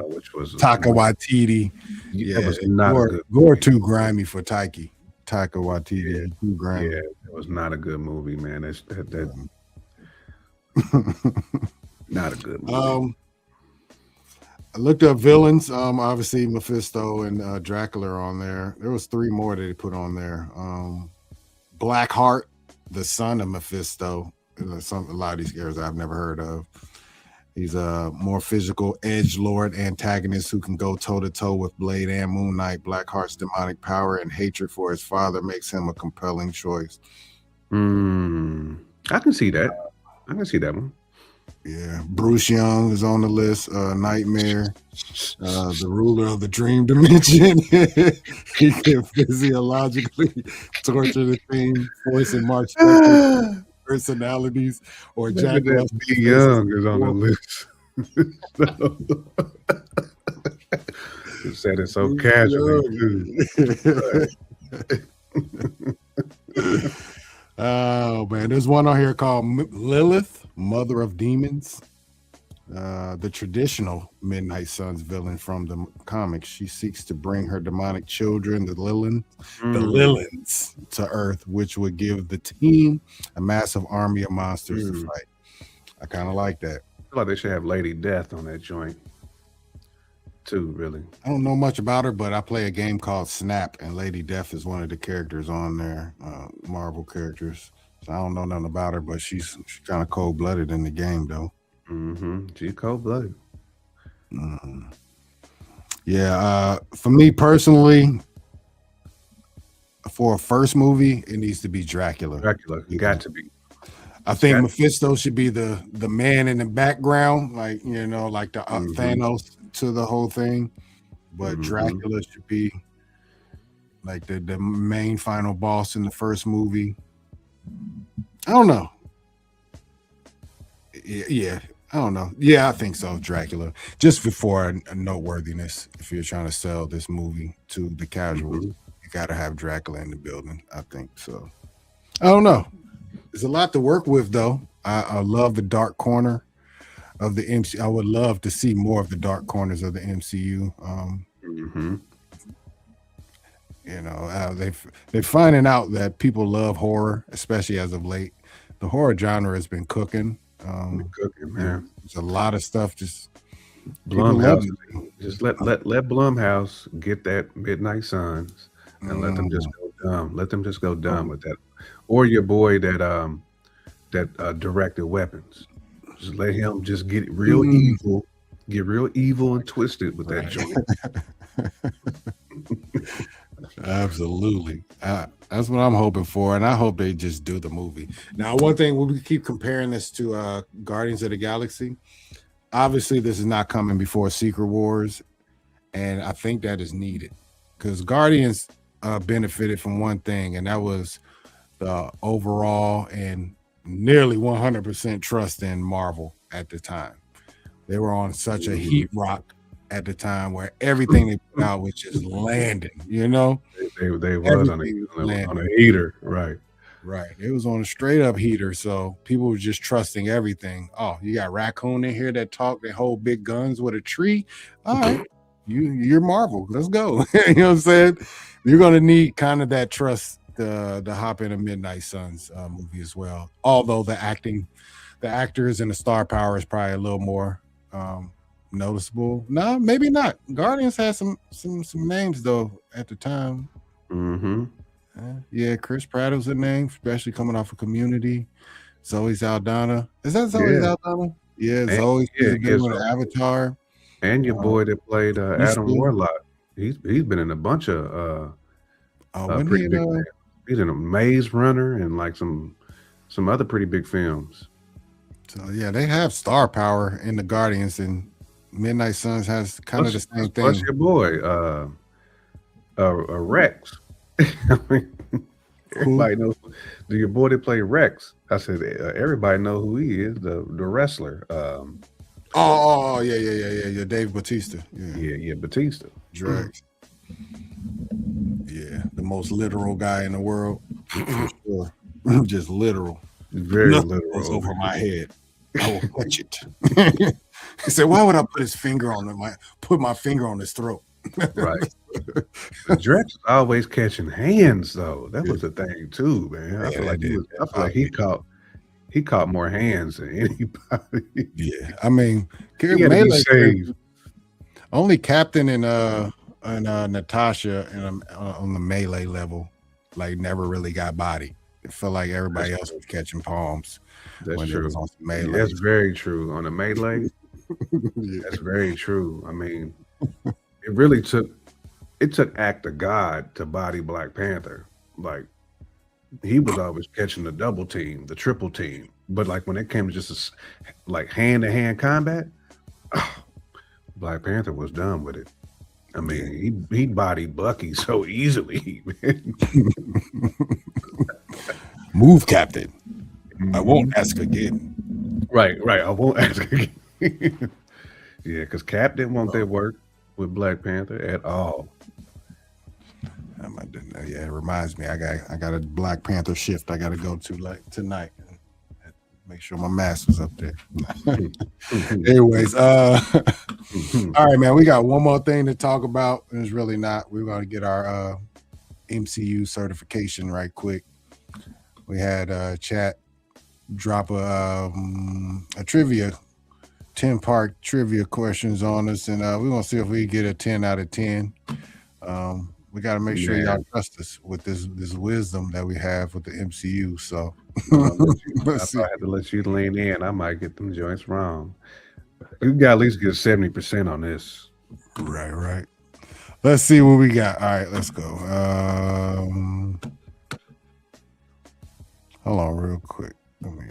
Which was Taika Waititi. Yeah, was not Gore too grimy for Taika Waititi. Too grimy. Yeah, it was not a good movie, man. That not a good movie. I looked up villains. Obviously Mephisto and Dracula are on there. There was 3 more that they put on there. Blackheart, the son of Mephisto. A lot of these characters I've never heard of. He's a more physical edgelord antagonist who can go toe-to-toe with Blade and Moon Knight. Blackheart's demonic power and hatred for his father makes him a compelling choice. I can see that. I can see that one. Yeah. Bruce Young is on the list. Nightmare. The ruler of the dream dimension. He can physiologically torture the team, force and march personalities, or Jack Young is on the list. You said it so casually too. Oh man, there's one on here called Lilith, Mother of Demons. The traditional Midnight Suns villain from the comics. She seeks to bring her demonic children, the Lilins, to Earth, which would give the team a massive army of monsters to fight. I kind of like that. I feel like they should have Lady Death on that joint too, really. I don't know much about her, but I play a game called Snap, and Lady Death is one of the characters on there, Marvel characters. So I don't know nothing about her, but she's kind of cold-blooded in the game, though. She's cold-blooded. Yeah, for me personally, for a first movie, it needs to be Dracula. You got to be. I think Mephisto should be the man in the background, like, you know, like the Thanos to the whole thing. But Dracula should be like the main final boss in the first movie. I don't know. Yeah, I don't know. Yeah, I think so. Dracula, just before a noteworthiness. If you're trying to sell this movie to the casuals, Mhm. you got to have Dracula in the building. I think so. I don't know. There's a lot to work with, though. I love the dark corner of the MC. I would love to see more of the dark corners of the MCU. Mhm. They're finding out that people love horror, especially as of late. The horror genre has been cooking. Cooking, man. There's a lot of stuff. Just people love Blumhouse, it. just let Blumhouse get that Midnight Suns and let them just Mm. go dumb. Let them just go dumb with that. Or your boy that directed Weapons. Just let him just Mm. get real evil and twisted with that Right. joint. Absolutely. That's what I'm hoping for, and I hope they just do the movie. Now, one thing we keep comparing this to Guardians of the Galaxy. Obviously, this is not coming before Secret Wars, and I think that is needed because Guardians benefited from one thing, and that was the overall and nearly 100% trust in Marvel at the time. They were on such a heat rock at the time where everything they put out was just landing, They was on everything was a landing. on a heater, right? Right. It was on a straight up heater. So people were just trusting everything. Oh, you got Raccoon in here that talk, they hold big guns with a tree. All right. You're Marvel. Let's go. You know what I'm saying? You're gonna need kind of that trust to hop in a Midnight Suns movie as well. Although the actors and the star power is probably a little more noticeable. No, maybe not. Guardians had some names though at the time. Mm-hmm. Yeah, Chris Pratt was a name, especially coming off of Community. Zoe Saldana. Is that Zoe Yeah. Saldana? Yeah, And, Zoe. She's yeah, a big yes. one. Avatar. And your boy that played Adam Eastern. Warlock. He's been in a bunch of When pretty he big films. He's in a Maze Runner and like some other pretty big films. so yeah, they have star power in the Guardians, and Midnight Suns has kind of the same Plus thing. your boy, Rex. I mean, everybody knows. Do your boy that played Rex? I said everybody know who he is. The wrestler. Yeah. Dave Bautista. Yeah, Batista. Drax. Yeah, the most literal guy in the world. For sure. Just literal. Very Nothing literal. goes over my head. I will catch it. He said, "Why would I put my finger on his throat?" Right. Drax is always catching hands, though. That was the thing too, man. I feel like he caught more hands than anybody. Yeah, I mean, He had to be Melee saved. only Captain and Natasha on the Melee level, like never really got bodied. It felt like everybody else was catching palms. That's when it true. was on Melee. That's very true. On the Melee, Yeah. that's very true. I mean, it took act of God to body Black Panther. Like he was always catching the double team, the triple team. But like when it came to just like hand-to-hand combat, Black Panther was done with it. I mean, he bodied Bucky so easily. Move, Captain. I won't ask again. Right. I won't ask again. Yeah, because Cap didn't want that work with Black Panther at all. Yeah, it reminds me. I got a Black Panther shift I got to go to like tonight. Make sure my mask was up there. Anyways, all right, man. We got one more thing to talk about. It's really not. We're going to get our MCU certification right quick. We had chat drop a trivia, 10-part trivia questions on us, and we're going to see if we get a 10 out of 10. We got to make sure y'all trust us with this wisdom that we have with the MCU. So If I had to let you lean in, I might get them joints wrong. You got to at least get 70% on this. Right. Let's see what we got. All right, let's go. Hold on real quick. Let me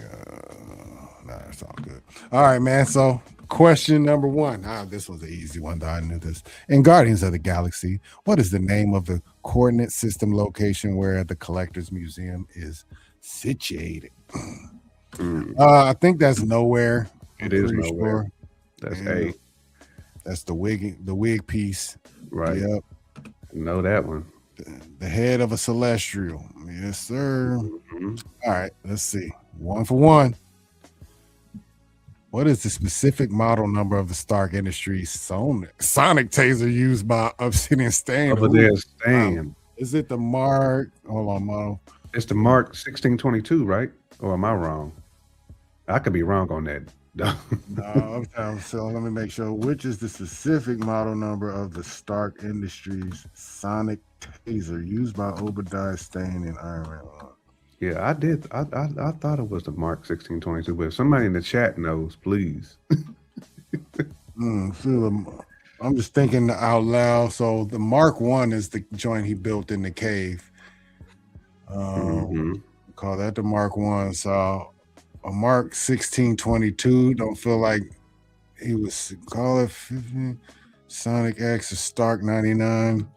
that's all good. All right, man. So question number 1. This was an easy one, though. I knew this. In Guardians of the Galaxy, what is the name of the coordinate system location where the Collector's Museum is situated? I think that's nowhere. It is nowhere. Sure. That's A. That's the wig piece. Right. Yep. Know that one. The head of a celestial. Yes, sir. Mm-hmm. All right, let's see. 1 for 1. What is the specific model number of the Stark Industries Sonic taser used by Obsidian Stain? Over there, Stain. Is it the Mark? Hold on, model. It's the Mark 1622, right? Or am I wrong? I could be wrong on that. No, so let me make sure. Which is the specific model number of the Stark Industries Sonic taser used by Obadiah Stane in Iron Man 1? Yeah, I did. I thought it was the Mark 1622, but if somebody in the chat knows, please. I'm just thinking out loud. So the Mark 1 is the joint he built in the cave. Call that the Mark 1. So a Mark 1622, don't feel like he was call it 50. Sonic X is Stark 99.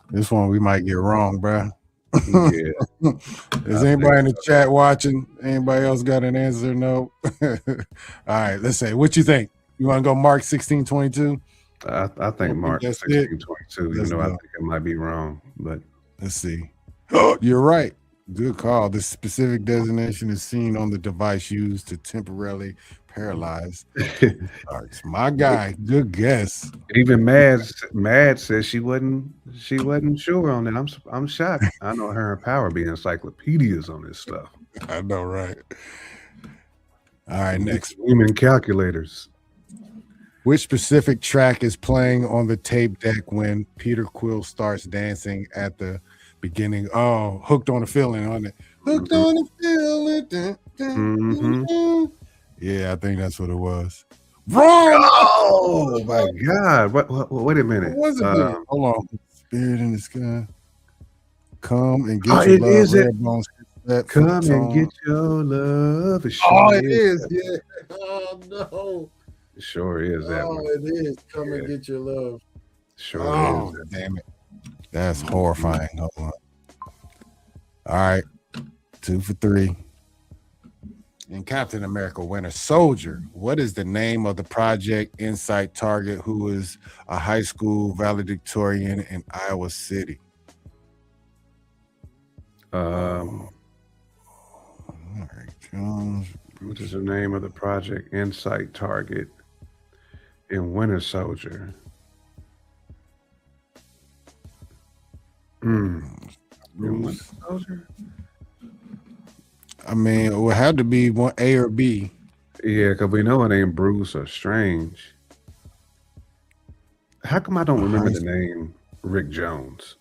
This one we might get wrong, bro. Yeah. Is anybody in the chat watching? Anybody else got an answer? No. All right, let's say what you think. You want to go Mark 1622? I think Mark 1622. You know, I think it might be wrong, but let's see. Oh, you're right. Good call. This specific designation is seen on the device used to temporarily paralyze sharks. My guy, good guess. Even Mad says she wasn't sure on it. I'm shocked. I know her and Power be encyclopedias on this stuff. I know, right? All right, next. Women calculators. Which specific track is playing on the tape deck when Peter Quill starts dancing at the beginning? Oh, Hooked on a Feeling on it. Hooked on a Feeling. Dun, dun, dun. Yeah, I think that's what it was. Wrong! Oh my God! Wait a minute. What was it? Hold on. Spirit in the Sky. Come and get your love. Is it? Come and get your love. It is. Yeah. Oh no. It sure is that one. It is. Come and get your love. Sure is. Damn it. That's horrifying. Hold on. All right. 2 for 3. In Captain America Winter Soldier, what is the name of the Project Insight target who is a high school valedictorian in Iowa City? What is the name of the Project Insight target in Winter Soldier? In Winter Soldier? I mean, it would have to be one A or B. Yeah, because we know it ain't Bruce or Strange. How come I don't remember the name Rick Jones?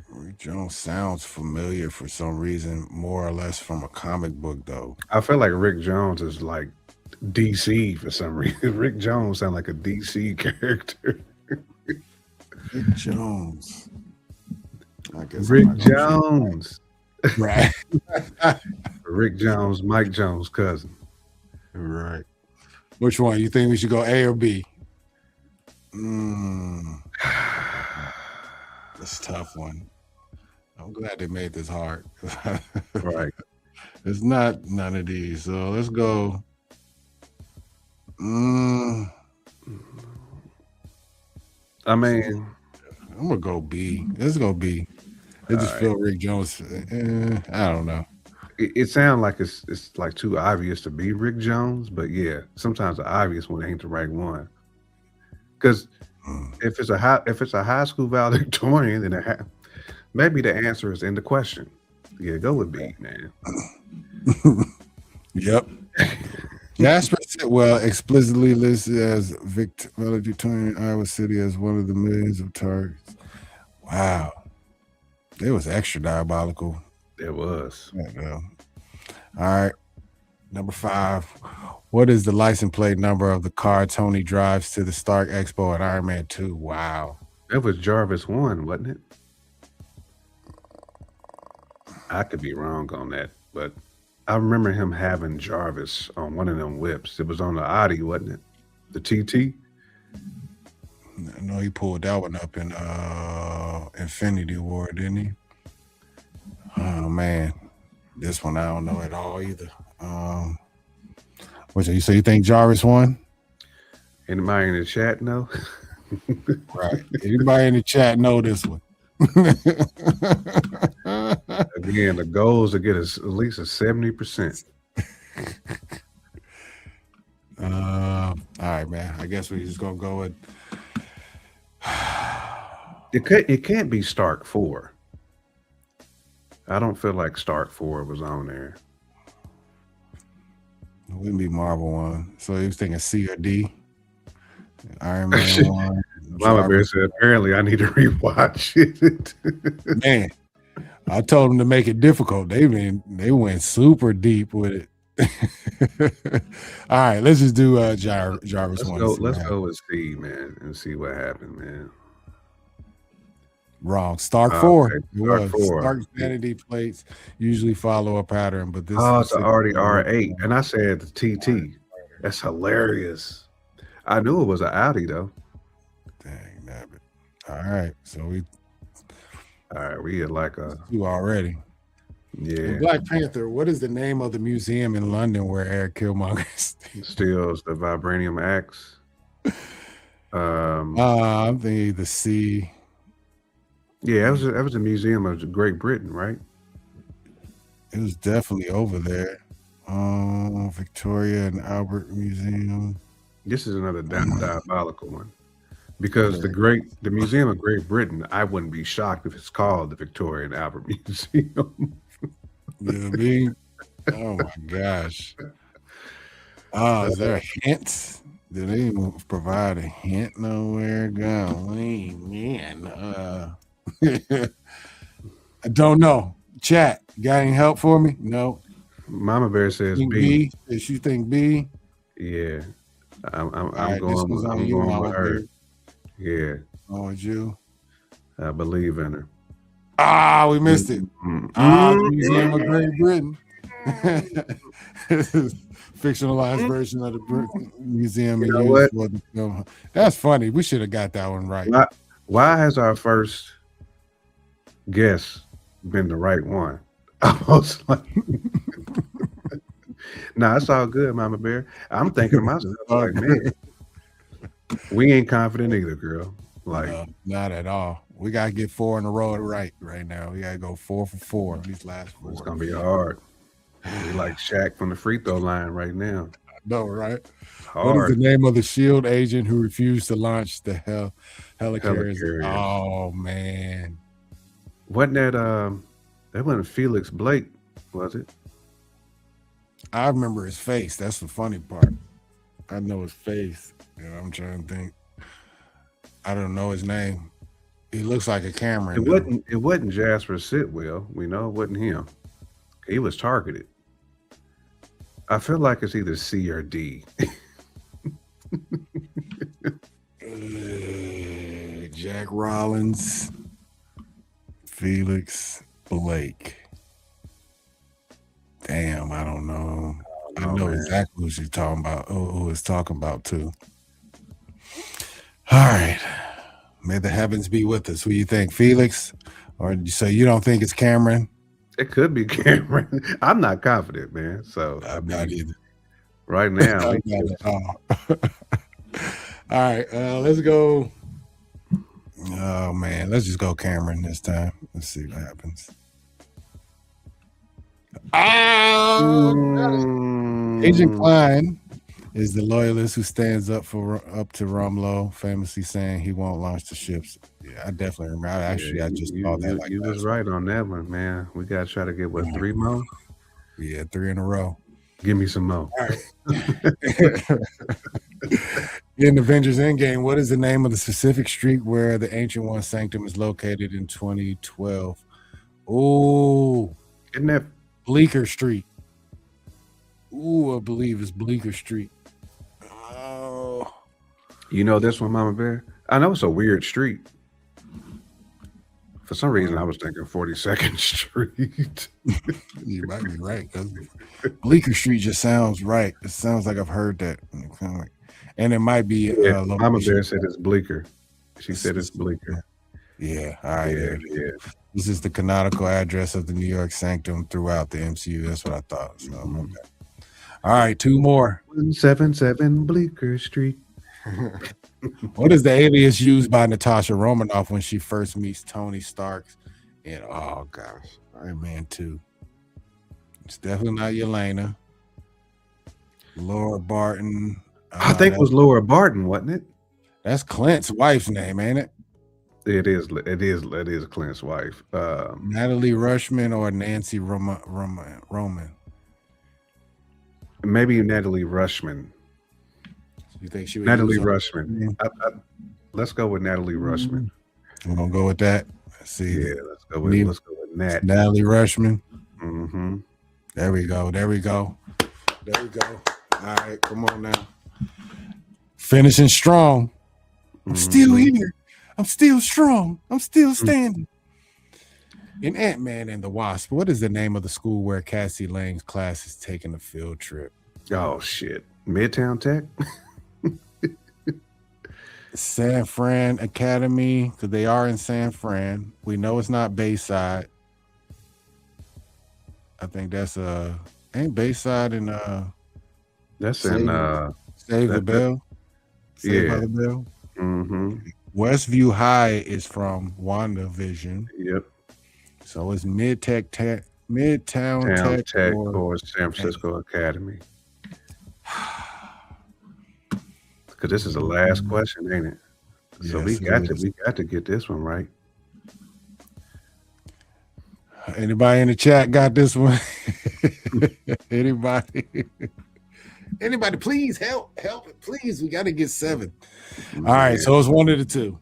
Rick Jones sounds familiar for some reason, more or less from a comic book, though. I feel like Rick Jones is like DC for some reason. Rick Jones sounds like a DC character. Rick Jones. I guess Rick Jones. Right. Rick Jones, Mike Jones' cousin. Right. Which one? You think we should go A or B? That's a tough one. I'm glad they made this hard. Right. It's not none of these. So let's go. I mean, I'm gonna go B. Let's go B. I just feel Rick Jones. I don't know. It sounds like it's like too obvious to be Rick Jones, but yeah, sometimes the obvious one ain't the right one. Because if it's a high school valedictorian, then maybe the answer is in the question. Yeah, go with B, man. Yep. Jasper Sitwell explicitly listed as valedictorian in Iowa City as one of the millions of targets. Wow. It was extra diabolical. It was. All right. Number 5. What is the license plate number of the car Tony drives to the Stark Expo at Iron Man 2? Wow. That was Jarvis 1, wasn't it? I could be wrong on that, but I remember him having Jarvis on one of them whips. It was on the Audi, wasn't it? The TT? No, he pulled that one up in Infinity War, didn't he? Oh man. This one I don't know at all either. So you think Jarvis won? Anybody in the chat know? Right. Anybody in the chat know this one? Again, the goal is to get at least a 70%. All right, man. I guess we're just gonna go with it can't be Stark 4. I don't feel like Stark 4 was on there. It wouldn't be Marvel 1. So he was thinking C or D. Iron Man 1. Mama Bear said, apparently I need to rewatch it. Man, I told them to make it difficult. They went super deep with it. All right, let's just do Jarvis one. Let's go with C, man, and see what happened, man. Wrong. Stark 4. Okay. Stark 4. Stark's vanity plates usually follow a pattern, but this it's already R8. And I said the TT. That's hilarious. I knew it was an Audi though. Dang, damn it. All right. So we had like a 2 already. Yeah. In Black Panther, what is the name of the museum in London where Eric Killmonger steals the vibranium axe? I'm thinking the C. Yeah, that was a museum of Great Britain, right? It was definitely over there. Victoria and Albert Museum. This is another diabolical one. Because the Museum of Great Britain, I wouldn't be shocked if it's called the Victoria and Albert Museum. You know what I mean? Oh my gosh. Is there a hint? Did they even provide a hint nowhere? Golly, man. I don't know. Chat, you got any help for me? No. Mama Bear says B. Does she think B? Yeah. I'm right, going with her. Yeah. Oh, it's you? I believe in her. We missed it. The Museum of Great Britain. Fictionalized version of the museum. You know what? That's funny. We should have got that one right. Why has our first guess been the right one? I was like, nah, it's all good, Mama Bear. I'm thinking to myself, like, man, we ain't confident either, girl. Like, no, not at all. We gotta get 4 in a row right now. We gotta go 4 for 4 these last 4. It's gonna be hard. We like Shaq from the free throw line right now. I know, right? Hard. What is the name of the SHIELD agent who refused to launch the helicarrier? Oh man, wasn't that wasn't Felix Blake, was it? I remember his face. That's the funny part. I know his face. I'm trying to think. I don't know his name. He looks like a Cameron. It wasn't Jasper Sitwell. We know it wasn't him. He was targeted. I feel like it's either C or D. Jack Rollins, Felix Blake. Damn, I don't know. I know exactly who she's talking about. Who is talking about too. All right. May the heavens be with us. Who do you think, Felix? Or so you don't think it's Cameron? It could be Cameron. I'm not confident, man. So I'm not either. Right now. All right, let's go. Oh man, let's just go Cameron this time. Let's see what happens. Agent Klein is the loyalist who stands up to Rumlow, famously saying he won't launch the ships. Yeah, I definitely remember. I just saw that. You was right on that one, man. We gotta try to get 3 more. Yeah, 3 in a row. Give me some more. All right. In Avengers Endgame, what is the name of the specific street where the Ancient One Sanctum is located in 2012? Oh, isn't that Bleecker Street? Ooh, I believe it's Bleecker Street. Oh, you know this one, Mama Bear? I know it's a weird street. For some reason, I was thinking 42nd Street. You might be right. Bleecker Street just sounds right. It sounds like I've heard that. And it might be. Mama Bear said it's Bleecker. She said it's Bleecker. Yeah, all right. Yeah. This is the canonical address of the New York Sanctum throughout the MCU. That's what I thought. So, okay. All right, 2 more. 177 Bleecker Street. What is the alias used by Natasha Romanoff when she first meets Tony Stark? And oh gosh, Iron Man 2. It's definitely not Yelena. Laura Barton. I think it was Laura Barton, wasn't it? That's Clint's wife's name, ain't it? It is Clint's wife. Natalie Rushman or Nancy Roman? Maybe Natalie Rushman. You think she would Natalie Rushman? Let's go with Natalie Rushman. We're gonna go with that. Let's see. Yeah, let's go with Nat. Natalie Rushman. Mm-hmm. There we go. All right, come on now. Finishing strong. I'm still here. I'm still strong. I'm still standing. In Ant-Man and the Wasp, what is the name of the school where Cassie Lang's class is taking a field trip? Oh shit. Midtown Tech? San Fran Academy, because they are in San Fran. We know it's not Bayside. I think that's ain't Bayside in That's Save the Bell. Saved by the Bell. Mm-hmm. Westview High is from WandaVision. Yep. So it's Midtown Tech or San Francisco Academy. Because this is the last question, ain't it? So Yes, we got to get this one right. Anybody in the chat got this one? Anybody? Anybody, please help it, please. We got to get 7. All right, so it's 1 of the 2.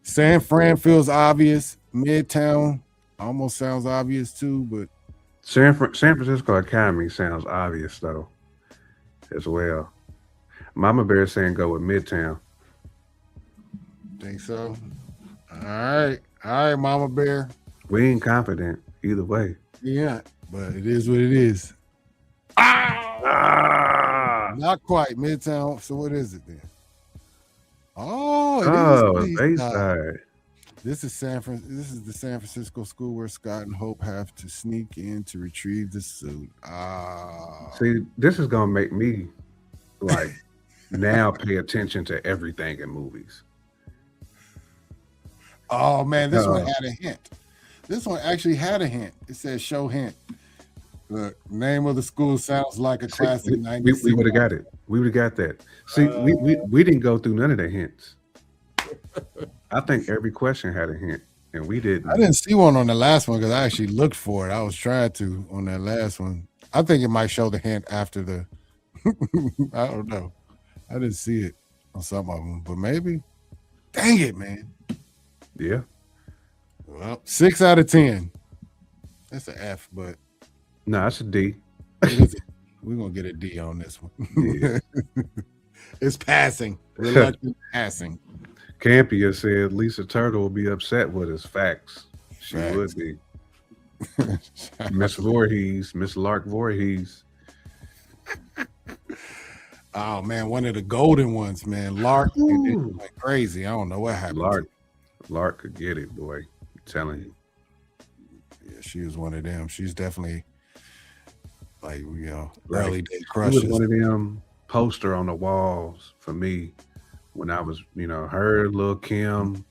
San Fran feels obvious. Midtown almost sounds obvious too, but San Francisco Academy sounds obvious though, as well. Mama Bear saying go with Midtown. Think so? All right, Mama Bear. We ain't confident either way. Yeah, but it is what it is. Not quite Midtown. So what is it then? Oh, it is Bayside. This is the San Francisco school where Scott and Hope have to sneak in to retrieve the suit. See, this is gonna make me like now pay attention to everything in movies. Oh man, this one had a hint. This one actually had a hint. It says show hint. The name of the school sounds like a classic 90s. We would have got it. We would have got that. See, we didn't go through none of the hints. I think every question had a hint, and we didn't. I didn't see one on the last one because I actually looked for it. I was trying to on that last one. I think it might show the hint after the. I don't know. I didn't see it on some of them, but maybe. Dang it, man. Yeah. Well, 6 out of 10. That's an F, but. No, that's a D. We're gonna get a D on this one. Yeah. It's passing. Reluctant passing. Campia said Lisa Turtle will be upset with us. Facts. She would be. Miss Voorhees, Miss Lark Voorhees. Oh man, one of the golden ones, man. Lark went crazy. I don't know what happened. Lark could get it, boy. I'm telling you. Yeah, she was one of them. She's definitely like, early day crushes. She was one of them poster on the walls for me when I was, her, Lil' Kim,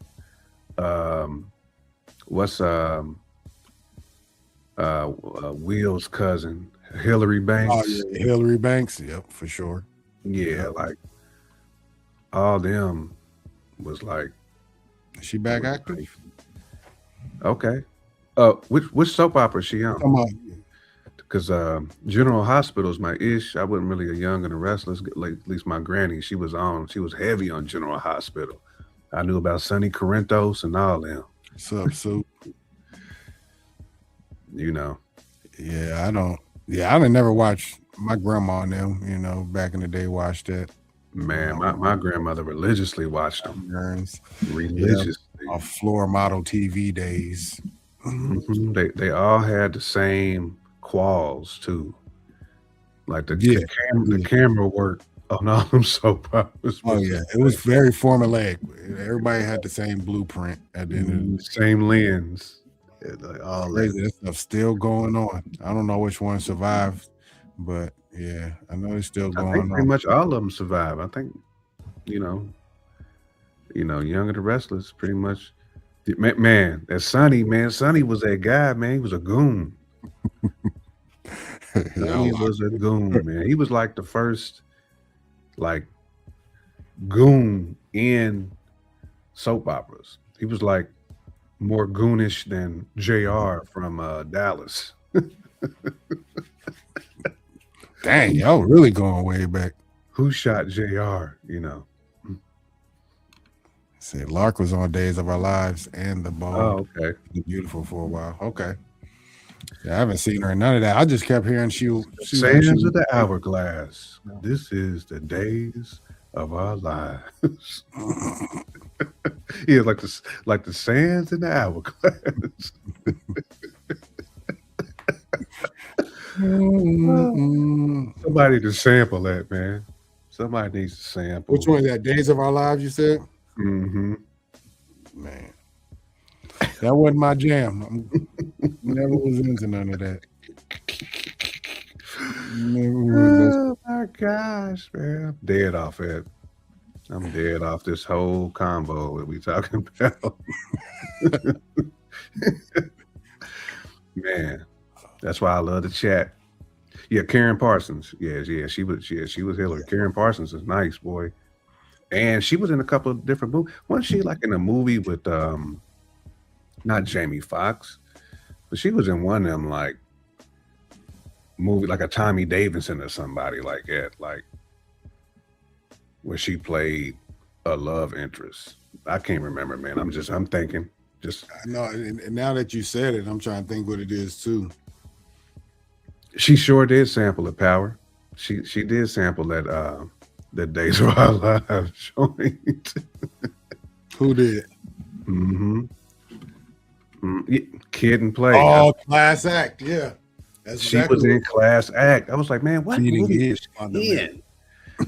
Will's cousin, Hillary Banks. Oh, yeah, Hillary Banks, yep, for sure. Yeah, like all them was like. Is she back active? Okay. Which soap opera is she on? Come on. Because General Hospital is my ish. I wasn't really a Young and the Restless. Like, at least my granny, she was heavy on General Hospital. I knew about Sonny Corinthos and all them. What's up, Sue? Yeah, I don't. Yeah, I didn't never watch. My grandma and them, back in the day, watched that. Man, my grandmother religiously watched them. Religiously. Yeah, on floor model TV days. Mm-hmm. They all had the same quals too. Like the camera work Oh no, them soap operas. Oh yeah, it was very formulaic. Everybody had the same blueprint at the end of the same lens. Like all crazy. That stuff's still going on. I don't know which one survived, but yeah, I know it's still going on. Pretty much all of them survive. I think, you know, Young and the Restless pretty much. Man, that Sonny was that guy, man. He was a goon. Sonny was a goon, man. He was like the first, like, goon in soap operas. He was like more goonish than JR from Dallas. Dang, y'all really going way back. Who shot JR? Say Lark was on Days of Our Lives and The Ball. Oh, okay. Beautiful for a while. Okay. Yeah, I haven't seen her in none of that. I just kept hearing Sands of the Hourglass. This is the days of our lives. Yeah, like the sands in the hourglass. Somebody to sample that, man. Somebody needs to sample. Which one is that? Days of Our Lives, you said? Mm-hmm. Man, that wasn't my jam. Never was into none of that. Oh my gosh, man! I'm dead off it. I'm dead off this whole combo that we talking about. Man, that's why I love the chat. Yeah, Karen Parsons. Yeah, she was Hillary. Karen Parsons is nice, boy. And she was in a couple of different movies. Wasn't she like in a movie with not Jamie Foxx, but she was in one of them like movie like a Tommy Davidson or somebody like that, like where she played a love interest. I can't remember, man. I'm thinking. I know, and now that you said it, I'm trying to think what it is too. She sure did sample the Power. She did sample that the Days of Our Lives joint. Who did? Kid and Play. Oh, Class Act, yeah. She was in Class Act. I was like, man, what movie is she in?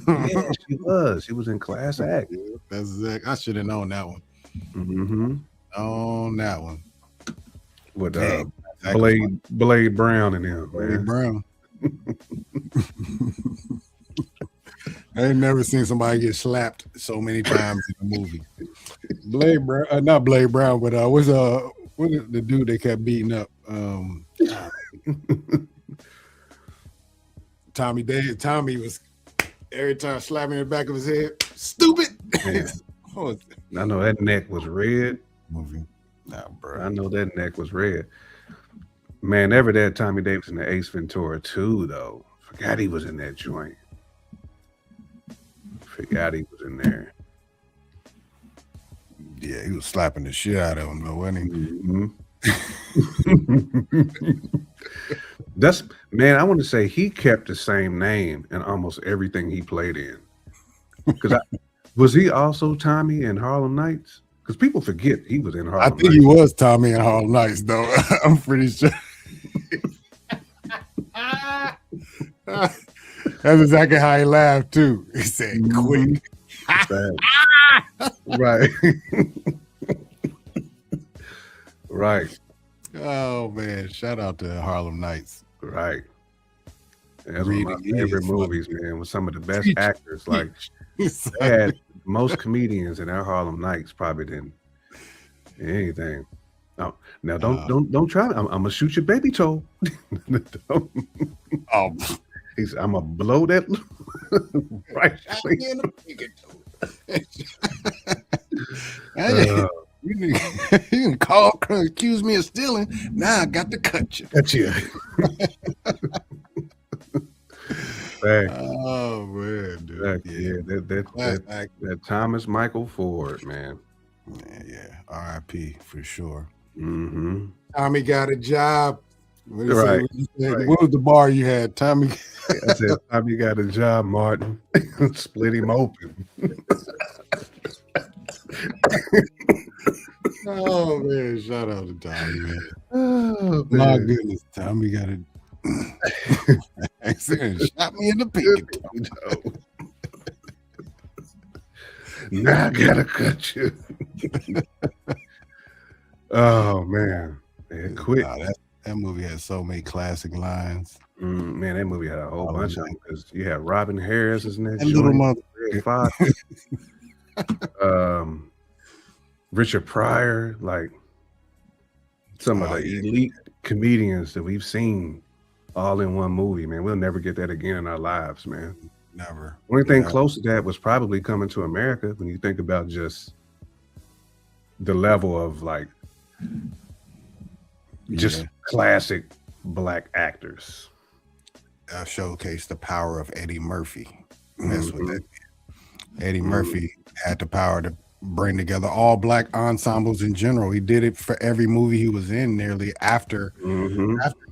Yeah, she was. She was in Class Act. That's exact. I should have known that one. On that one. With Blade Brown in him. Blade Brown. I ain't never seen somebody get slapped so many times in a movie. Blade Brown, not Blade Brown, but what is the dude they kept beating up? Tommy was every time slapping the back of his head. Stupid. I know that neck was red. Movie. Nah, bro. I know that neck was red. Man, never that Tommy Davis in the Ace Ventura 2, though. Forgot he was in that joint. Forgot he was in there. Yeah, he was slapping the shit out of him, though, wasn't he? Man, I want to say he kept the same name in almost everything he played in. Because was he also Tommy in Harlem Nights? Because people forget he was in Harlem Nights. I think he was Tommy in Harlem Nights, though. I'm pretty sure. That's exactly how he laughed, too. He said, quick. Right. Right. Oh, man. Shout out to Harlem Nights. Right. That's one of my favorite movies, man, with some of the best actors. Like, they had most comedians in our Harlem Nights probably didn't anything. Oh, now don't try. I'm gonna shoot your baby toe. Oh, I'm gonna blow that right. You can call, accuse me of stealing. Now I got to cut you. Cut you. Oh man, dude. That Thomas Michael Ford, man. Yeah, R.I.P. for sure. Tommy got a job. Right. What was the bar you had, Tommy? I said Tommy got a job, Martin. Split him open. Oh man, shout out to Tommy, man. Oh, my goodness, Tommy got a accident. Shot me in the pinky toe. Now I gotta cut you. Oh man, quit. Nah, that movie had so many classic lines. Man, that movie had a whole bunch of them because you had Robin Harris in that little joint, mother. Red Fox, Richard Pryor, like some of the elite comedians that we've seen all in one movie, man. We'll never get that again in our lives, man. Never. Only thing close to that was probably Coming to America when you think about just the level of like just classic black actors. Showcase the power of Eddie Murphy. That's what that did. Eddie Murphy had the power to bring together all black ensembles in general. He did it for every movie he was in. Nearly after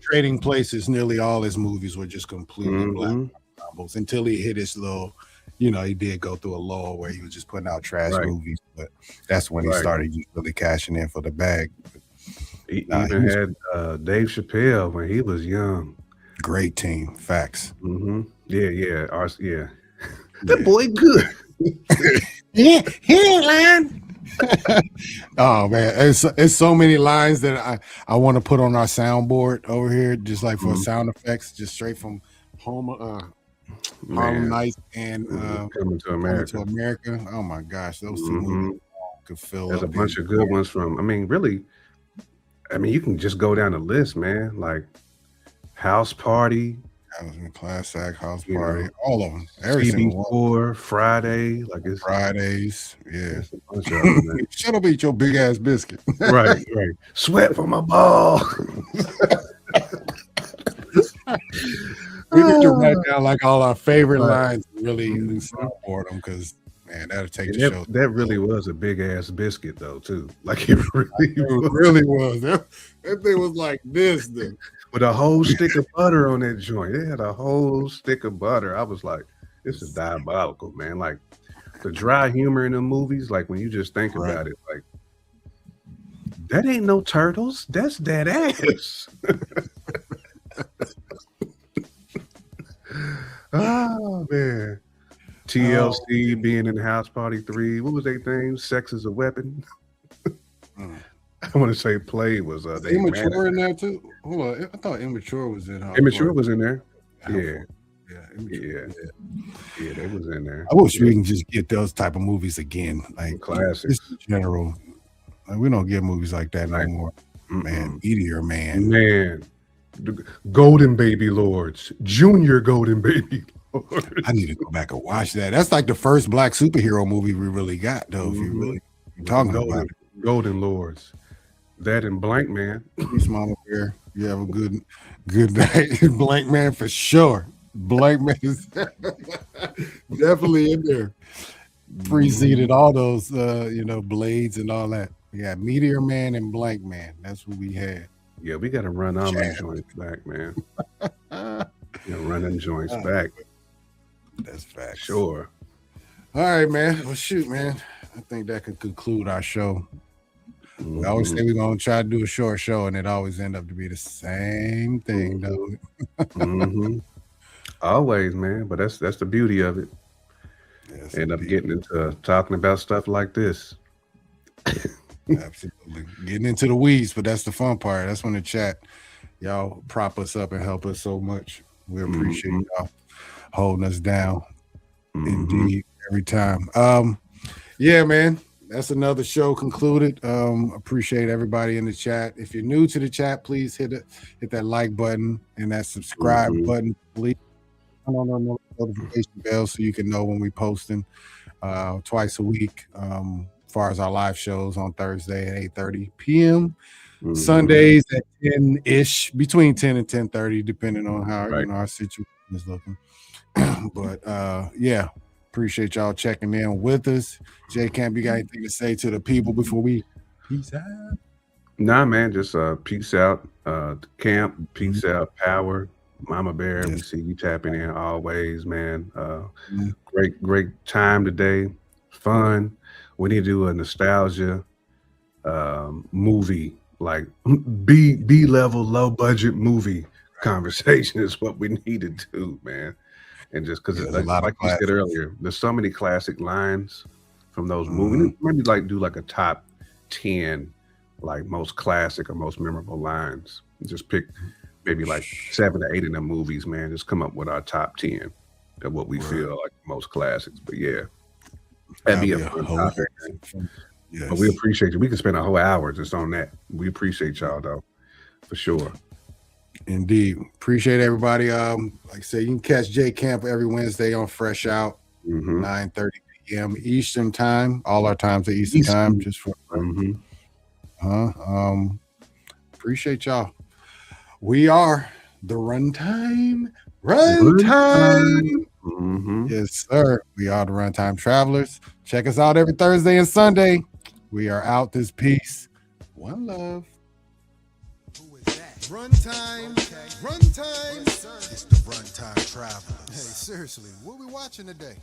Trading Places, nearly all his movies were just completely black ensembles until he hit his little, he did go through a lull where he was just putting out trash movies, but that's when he started just really cashing in for the bag. He even had Dave Chappelle when he was young. Great team, facts. Yeah. That boy good. Yeah, line. Oh man, it's so many lines that I want to put on our soundboard over here, just like for sound effects, just straight from Harlem Nights and Coming to America. Oh my gosh, those two movies could fill. There's a bunch of good ones from. Really. You can just go down the list, man. Like House Party. That was a classic. House Party. All of them. CB4, Friday. Like it's Fridays. Yeah. It's a bunch of them, man. Shut up, eat your big ass biscuit. Right. Sweat for my ball. We need to write down like all our favorite lines and really soundboard them because man, that'll take the show. That really was a big ass biscuit though, too. Like it really was. That thing was like this then. With a whole stick of butter on that joint. They had a whole stick of butter. I was like, this is diabolical, man. Like the dry humor in the movies, like when you just think about it, like that ain't no turtles. That's that ass. Oh man. TLC being in House Party 3. What was their thing? Sex is a Weapon. I want to say Play was Immature in there too. Hold on, I thought Immature was in House Immature Party. was in there. Yeah, they was in there. I wish we can just get those type of movies again, like classics in general. Like, we don't get movies like that no more. Man, Meteor Man. Man, Golden Baby Lords, Junior Golden Baby Lords. I need to go back and watch that. That's like the first black superhero movie we really got, though. If you really talking about it. Golden Lords. That and Blank Man. Peace, Mama Bear. You have a good night. Blank Man for sure. Blank Man is definitely in there. Preceded all those Blades and all that. Yeah, Meteor Man and Blank Man. That's what we had. Yeah, we gotta run all them joints back, man. Run them joints back. That's fact. Sure. All right, man. Well, shoot, man. I think that could conclude our show. We always say we're gonna try to do a short show, and it always end up to be the same thing, though. Always, man. But that's the beauty of it. Yes, end up getting into talking about stuff like this. Absolutely. Getting into the weeds, but that's the fun part. That's when the chat, y'all prop us up and help us so much. We appreciate y'all holding us down. Indeed, every time. Yeah, man. That's another show concluded. Appreciate everybody in the chat. If you're new to the chat, please hit that like button and that subscribe button. Please turn on the notification bell so you can know when we posting twice a week. As far as our live shows on Thursday at 8:30 p.m. Sundays at 10-ish, between 10 and 10:30, depending on how our situation is looking. But yeah. Appreciate y'all checking in with us. J Camp, you got anything to say to the people before we peace out? Nah, man, just peace out. Camp, peace out. Power, Mama Bear. We see you tapping in always, man. Great time today. Fun. We need to do a nostalgia movie, like B-level, low budget movie conversation is what we need to do, man. And just because, like you said earlier, there's so many classic lines from those movies. Maybe like do like a top 10, like most classic or most memorable lines. Just pick maybe like 7 to 8 of them movies, man. Just come up with our top 10 of what we feel like most classics. But yeah, that'd be a fun topic. Yes. But we appreciate you. We can spend a whole hour just on that. We appreciate y'all though, for sure. Indeed. Appreciate everybody. Like I said, you can catch J Camp every Wednesday on Fresh Out, 9:30 p.m. Eastern time. All our times are Eastern time. Just for appreciate y'all. We are the Runtime. Yes, sir. We are the Runtime Travelers. Check us out every Thursday and Sunday. We are out this piece. One love. Who is that? Runtime. Runtime. It's the Runtime Travelers. Hey, seriously, what we watching today?